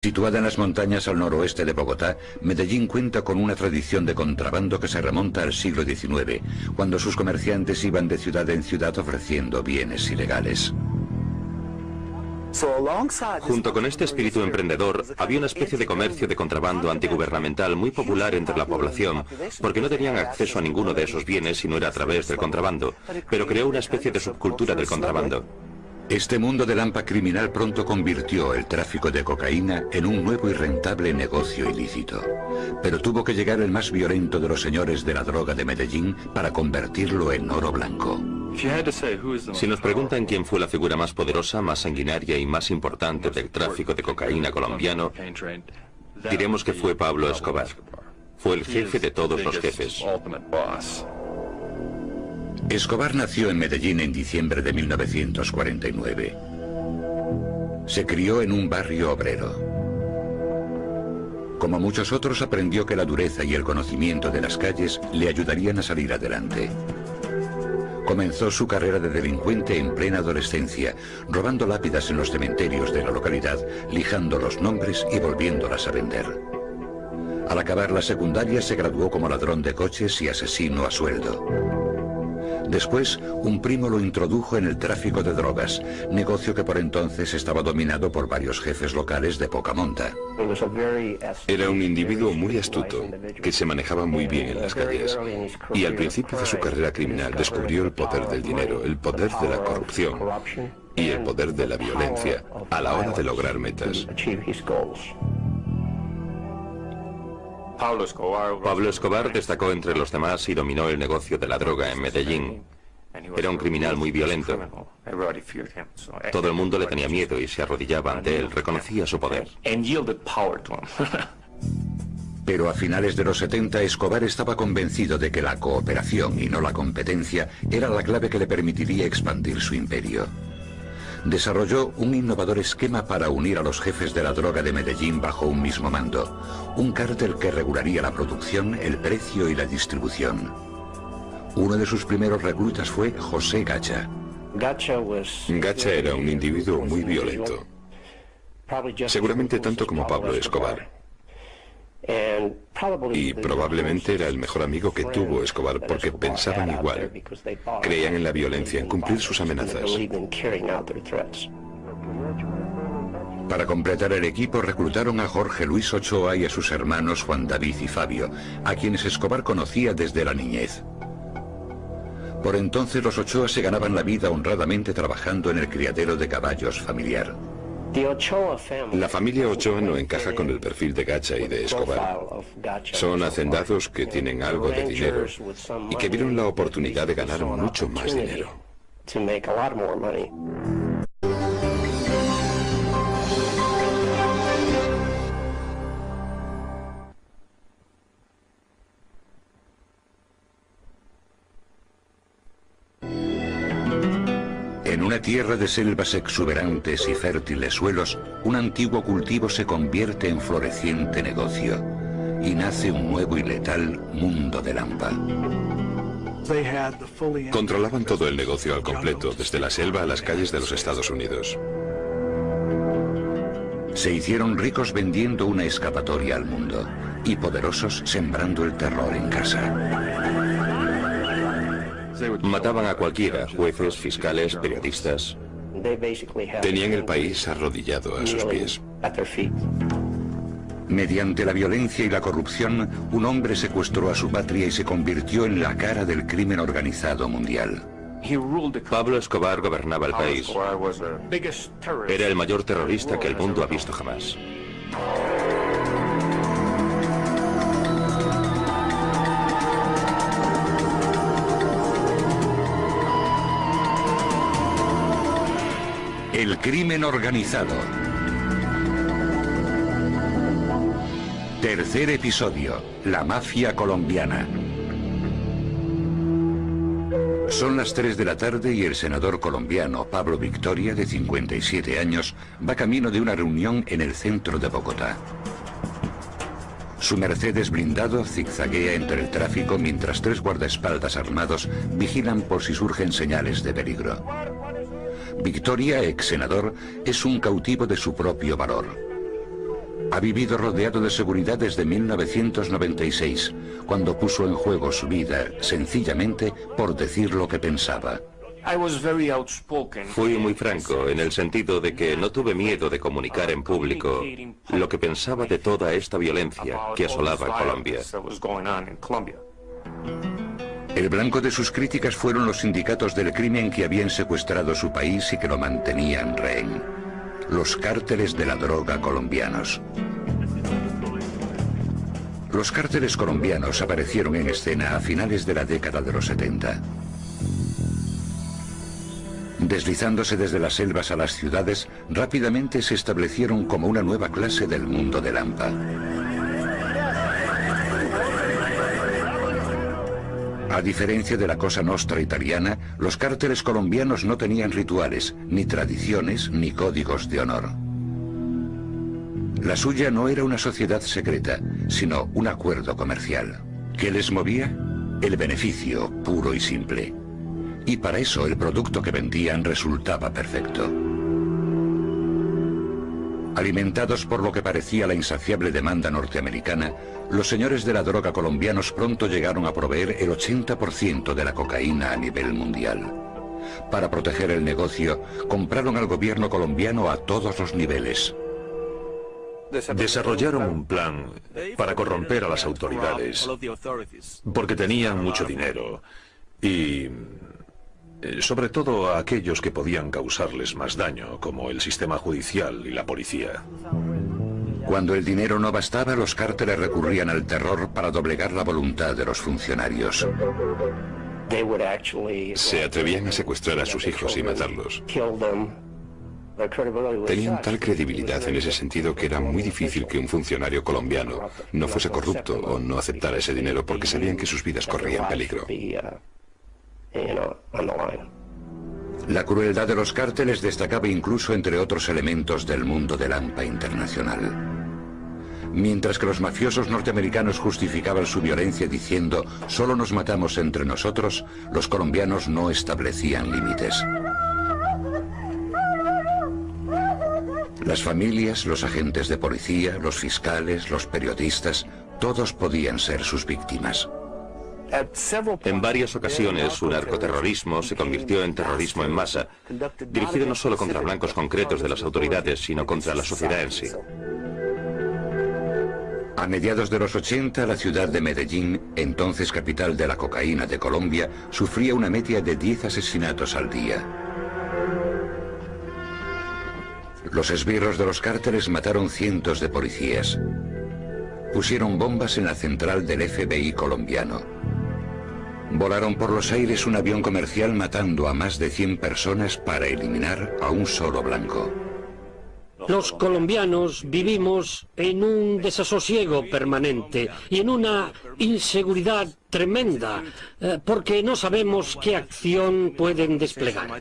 Situada en las montañas al noroeste de Bogotá, Medellín cuenta con una tradición de contrabando que se remonta al siglo XIX, cuando sus comerciantes iban de ciudad en ciudad ofreciendo bienes ilegales. Junto con este espíritu emprendedor, había una especie de comercio de contrabando antigubernamental muy popular entre la población, porque no tenían acceso a ninguno de esos bienes si no era a través del contrabando, pero creó una especie de subcultura del contrabando. Este mundo del hampa criminal pronto convirtió el tráfico de cocaína en un nuevo y rentable negocio ilícito. Pero tuvo que llegar el más violento de los señores de la droga de Medellín para convertirlo en oro blanco. Si nos preguntan quién fue la figura más poderosa, más sanguinaria y más importante del tráfico de cocaína colombiano, diremos que fue Pablo Escobar. Fue el jefe de todos los jefes. Escobar nació en Medellín en diciembre de 1949. Se crió en un barrio obrero. Como muchos otros, aprendió que la dureza y el conocimiento de las calles le ayudarían a salir adelante. Comenzó su carrera de delincuente en plena adolescencia, robando lápidas en los cementerios de la localidad, lijando los nombres y volviéndolas a vender. Al acabar la secundaria se graduó como ladrón de coches y asesino a sueldo. Después, un primo lo introdujo en el tráfico de drogas, negocio que por entonces estaba dominado por varios jefes locales de poca monta. Era un individuo muy astuto, que se manejaba muy bien en las calles, y al principio de su carrera criminal descubrió el poder del dinero, el poder de la corrupción y el poder de la violencia a la hora de lograr metas. Pablo Escobar destacó entre los demás y dominó el negocio de la droga en Medellín. Era un criminal muy violento. Todo el mundo le tenía miedo y se arrodillaba ante él, reconocía su poder. Pero a finales de los 70, Escobar estaba convencido de que la cooperación y no la competencia era la clave que le permitiría expandir su imperio. Desarrolló un innovador esquema para unir a los jefes de la droga de Medellín bajo un mismo mando, un cártel que regularía la producción, el precio y la distribución. Uno de sus primeros reclutas fue José Gacha. Gacha era un individuo muy violento, seguramente tanto como Pablo Escobar. Y probablemente era el mejor amigo que tuvo Escobar porque pensaban igual. Creían en la violencia, en cumplir sus amenazas. Para completar el equipo reclutaron a Jorge Luis Ochoa y a sus hermanos Juan David y Fabio, a quienes Escobar conocía desde la niñez. Por entonces los Ochoa se ganaban la vida honradamente trabajando en el criadero de caballos familiar. La familia Ochoa no encaja con el perfil de Gacha y de Escobar. Son hacendados que tienen algo de dinero y que vieron la oportunidad de ganar mucho más dinero. En una tierra de selvas exuberantes y fértiles suelos, un antiguo cultivo se convierte en floreciente negocio y nace un nuevo y letal mundo del hampa. Controlaban todo el negocio al completo, desde la selva a las calles de los Estados Unidos. Se hicieron ricos vendiendo una escapatoria al mundo y poderosos sembrando el terror en casa. Mataban a cualquiera, jueces, fiscales, periodistas. Tenían el país arrodillado a sus pies. Mediante la violencia y la corrupción, un hombre secuestró a su patria y se convirtió en la cara del crimen organizado mundial. Pablo Escobar gobernaba el país. Era el mayor terrorista que el mundo ha visto jamás. El crimen organizado. Tercer episodio, la mafia colombiana. Son las 3 de la tarde y el senador colombiano Pablo Victoria, de 57 años, va camino de una reunión en el centro de Bogotá. Su Mercedes blindado zigzaguea entre el tráfico mientras 3 guardaespaldas armados vigilan por si surgen señales de peligro. Victoria, ex senador, es un cautivo de su propio valor. Ha vivido rodeado de seguridad desde 1996, cuando puso en juego su vida, sencillamente por decir lo que pensaba. Fui muy franco, en el sentido de que no tuve miedo de comunicar en público lo que pensaba de toda esta violencia que asolaba Colombia. El blanco de sus críticas fueron los sindicatos del crimen que habían secuestrado su país y que lo mantenían rehén. Los cárteles de la droga colombianos. Los cárteles colombianos aparecieron en escena a finales de la década de los 70. Deslizándose desde las selvas a las ciudades, rápidamente se establecieron como una nueva clase del mundo del hampa. A diferencia de la Cosa Nostra italiana, los cárteles colombianos no tenían rituales, ni tradiciones, ni códigos de honor. La suya no era una sociedad secreta, sino un acuerdo comercial. ¿Qué les movía? El beneficio, puro y simple. Y para eso el producto que vendían resultaba perfecto. Alimentados por lo que parecía la insaciable demanda norteamericana, los señores de la droga colombianos pronto llegaron a proveer el 80% de la cocaína a nivel mundial. Para proteger el negocio, compraron al gobierno colombiano a todos los niveles. Desarrollaron un plan para corromper a las autoridades, porque tenían mucho dinero y, sobre todo, a aquellos que podían causarles más daño, como el sistema judicial y la policía. Cuando el dinero no bastaba, los cárteles recurrían al terror para doblegar la voluntad de los funcionarios. Se atrevían a secuestrar a sus hijos y matarlos. Tenían tal credibilidad en ese sentido que era muy difícil que un funcionario colombiano no fuese corrupto o no aceptara ese dinero porque sabían que sus vidas corrían peligro. La crueldad de los cárteles destacaba incluso entre otros elementos del mundo del hampa internacional. Mientras que los mafiosos norteamericanos justificaban su violencia diciendo «solo nos matamos entre nosotros», los colombianos no establecían límites. Las familias, los agentes de policía, los fiscales, los periodistas, todos podían ser sus víctimas. En varias ocasiones, su narcoterrorismo se convirtió en terrorismo en masa, dirigido no solo contra blancos concretos de las autoridades, sino contra la sociedad en sí. A mediados de los 80, la ciudad de Medellín, entonces capital de la cocaína de Colombia, sufría una media de 10 asesinatos al día. Los esbirros de los cárteles mataron cientos de policías. Pusieron bombas en la central del FBI colombiano. Volaron por los aires un avión comercial matando a más de 100 personas para eliminar a un solo blanco. Los colombianos vivimos en un desasosiego permanente y en una inseguridad tremenda, porque no sabemos qué acción pueden desplegar.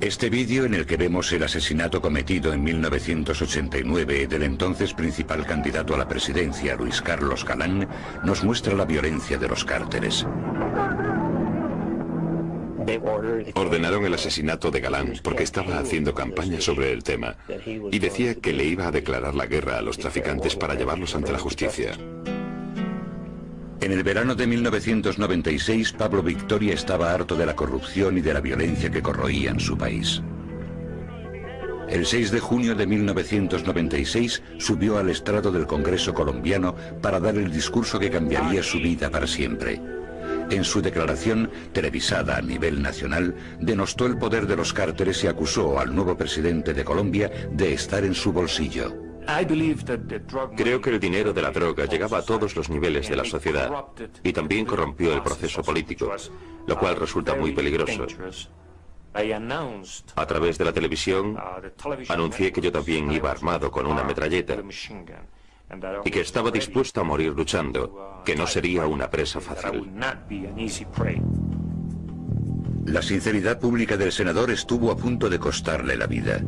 Este vídeo, en el que vemos el asesinato cometido en 1989 del entonces principal candidato a la presidencia, Luis Carlos Galán, nos muestra la violencia de los cárteles. Ordenaron el asesinato de Galán porque estaba haciendo campaña sobre el tema y decía que le iba a declarar la guerra a los traficantes para llevarlos ante la justicia. En el verano de 1996, Pablo Victoria estaba harto de la corrupción y de la violencia que corroían su país. El 6 de junio de 1996 subió al estrado del Congreso colombiano para dar el discurso que cambiaría su vida para siempre. En su declaración, televisada a nivel nacional, denostó el poder de los cárteles y acusó al nuevo presidente de Colombia de estar en su bolsillo. Creo que el dinero de la droga llegaba a todos los niveles de la sociedad y también corrompió el proceso político, lo cual resulta muy peligroso. A través de la televisión, anuncié que yo también iba armado con una metralleta y que estaba dispuesto a morir luchando, que no sería una presa fácil. La sinceridad pública del senador estuvo a punto de costarle la vida.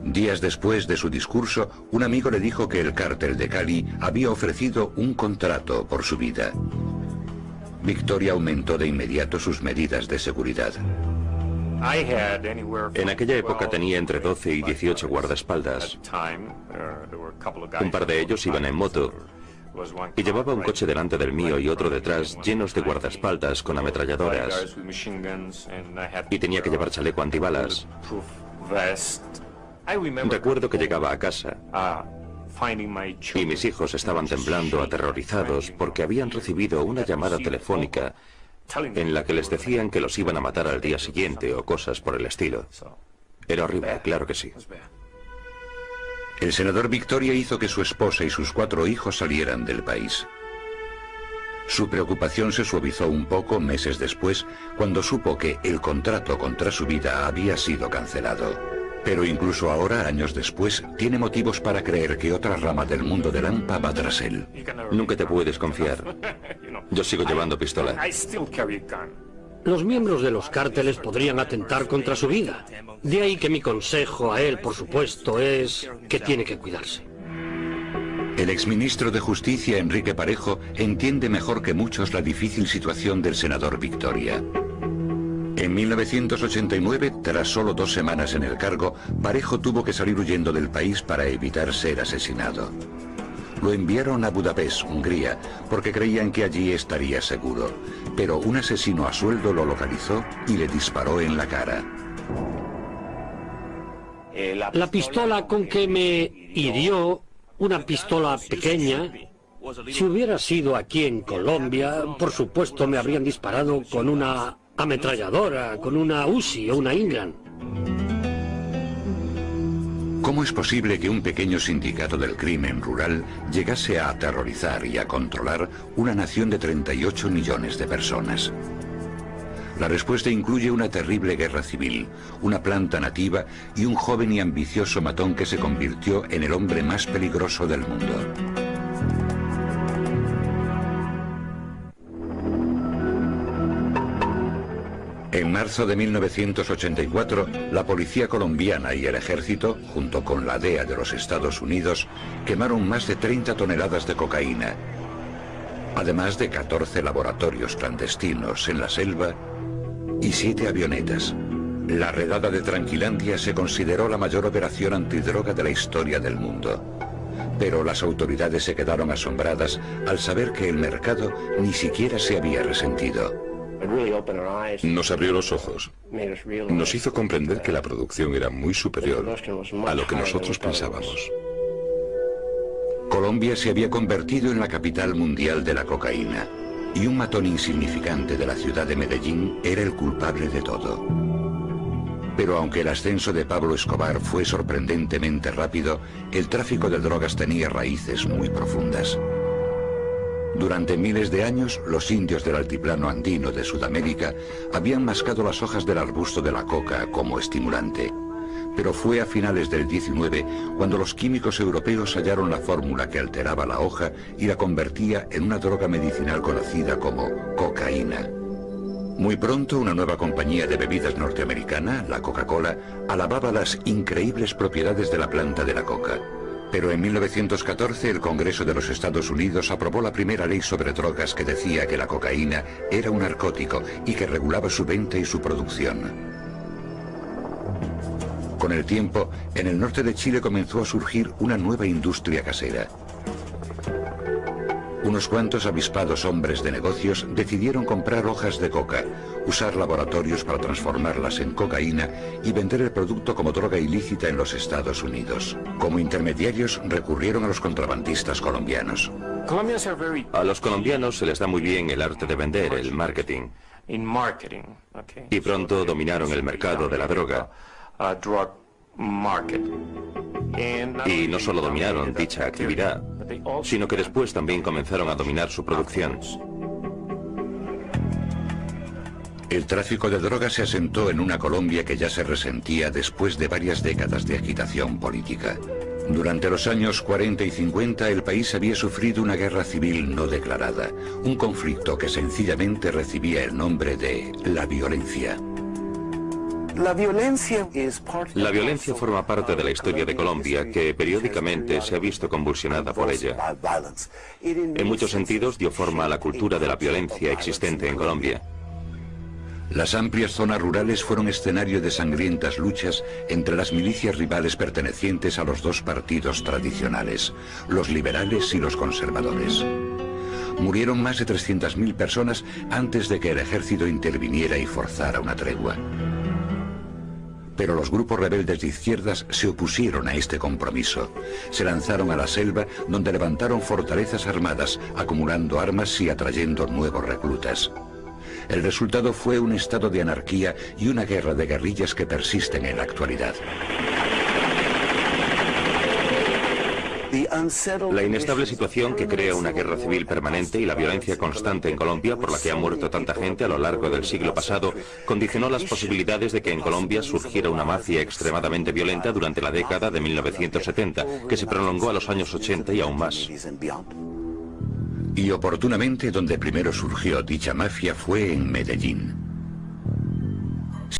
Días después de su discurso, un amigo le dijo que el cártel de Cali había ofrecido un contrato por su vida. Victoria aumentó de inmediato sus medidas de seguridad. En aquella época tenía entre 12 y 18 guardaespaldas. Un par de ellos iban en moto y llevaba un coche delante del mío y otro detrás llenos de guardaespaldas con ametralladoras. Y tenía que llevar chaleco antibalas. Recuerdo que llegaba a casa Y mis hijos estaban temblando, aterrorizados, porque habían recibido una llamada telefónica en la que les decían que los iban a matar al día siguiente o cosas por el estilo. Era horrible, claro que sí. El senador Victoria hizo que su esposa y sus 4 hijos salieran del país. Su preocupación se suavizó un poco meses después, cuando supo que el contrato contra su vida había sido cancelado. Pero incluso ahora, años después, tiene motivos para creer que otra rama del mundo del AMPA va tras él. Nunca te puedes confiar. Yo sigo llevando pistola. Los miembros de los cárteles podrían atentar contra su vida. De ahí que mi consejo a él, por supuesto, es que tiene que cuidarse. El exministro de Justicia, Enrique Parejo, entiende mejor que muchos la difícil situación del senador Victoria. En 1989, tras solo 2 semanas en el cargo, Parejo tuvo que salir huyendo del país para evitar ser asesinado. Lo enviaron a Budapest, Hungría, porque creían que allí estaría seguro. Pero un asesino a sueldo lo localizó y le disparó en la cara. La pistola con que me hirió, una pistola pequeña, si hubiera sido aquí en Colombia, por supuesto me habrían disparado con una ametralladora, con una Uzi o una Ingram. ¿Cómo es posible que un pequeño sindicato del crimen rural llegase a aterrorizar y a controlar una nación de 38 millones de personas? La respuesta incluye una terrible guerra civil, una planta nativa y un joven y ambicioso matón que se convirtió en el hombre más peligroso del mundo. En marzo de 1984, la policía colombiana y el ejército, junto con la DEA de los Estados Unidos, quemaron más de 30 toneladas de cocaína, además de 14 laboratorios clandestinos en la selva y 7 avionetas. La redada de Tranquilandia se consideró la mayor operación antidroga de la historia del mundo. Pero las autoridades se quedaron asombradas al saber que el mercado ni siquiera se había resentido. Nos abrió los ojos. Nos hizo comprender que la producción era muy superior a lo que nosotros pensábamos. Colombia se había convertido en la capital mundial de la cocaína, y un matón insignificante de la ciudad de Medellín era el culpable de todo. Pero aunque el ascenso de Pablo Escobar fue sorprendentemente rápido, el tráfico de drogas tenía raíces muy profundas. Durante miles de años, los indios del altiplano andino de Sudamérica habían mascado las hojas del arbusto de la coca como estimulante. Pero fue a finales del 19 cuando los químicos europeos hallaron la fórmula que alteraba la hoja y la convertía en una droga medicinal conocida como cocaína. Muy pronto, una nueva compañía de bebidas norteamericana, la Coca-Cola, alababa las increíbles propiedades de la planta de la coca. Pero en 1914 el Congreso de los Estados Unidos aprobó la primera ley sobre drogas que decía que la cocaína era un narcótico y que regulaba su venta y su producción. Con el tiempo, en el norte de Chile comenzó a surgir una nueva industria casera. Unos cuantos avispados hombres de negocios decidieron comprar hojas de coca, usar laboratorios para transformarlas en cocaína y vender el producto como droga ilícita en los Estados Unidos. Como intermediarios recurrieron a los contrabandistas colombianos. A los colombianos se les da muy bien el arte de vender, el marketing. Y pronto dominaron el mercado de la droga. Y no solo dominaron dicha actividad, sino que después también comenzaron a dominar su producción. El tráfico de drogas se asentó en una Colombia que ya se resentía después de varias décadas de agitación política. Durante los años 40 y 50 el país había sufrido una guerra civil no declarada, un conflicto que sencillamente recibía el nombre de la violencia. La violencia forma parte de la historia de Colombia, que periódicamente se ha visto convulsionada por ella. En muchos sentidos dio forma a la cultura de la violencia existente en Colombia. Las amplias zonas rurales fueron escenario de sangrientas luchas entre las milicias rivales pertenecientes a los dos partidos tradicionales, los liberales y los conservadores. Murieron más de 300.000 personas antes de que el ejército interviniera y forzara una tregua. Pero los grupos rebeldes de izquierdas se opusieron a este compromiso. Se lanzaron a la selva, donde levantaron fortalezas armadas, acumulando armas y atrayendo nuevos reclutas. El resultado fue un estado de anarquía y una guerra de guerrillas que persisten en la actualidad. La inestable situación que crea una guerra civil permanente y la violencia constante en Colombia, por la que ha muerto tanta gente a lo largo del siglo pasado, condicionó las posibilidades de que en Colombia surgiera una mafia extremadamente violenta durante la década de 1970, que se prolongó a los años 80 y aún más. Y oportunamente donde primero surgió dicha mafia fue en Medellín.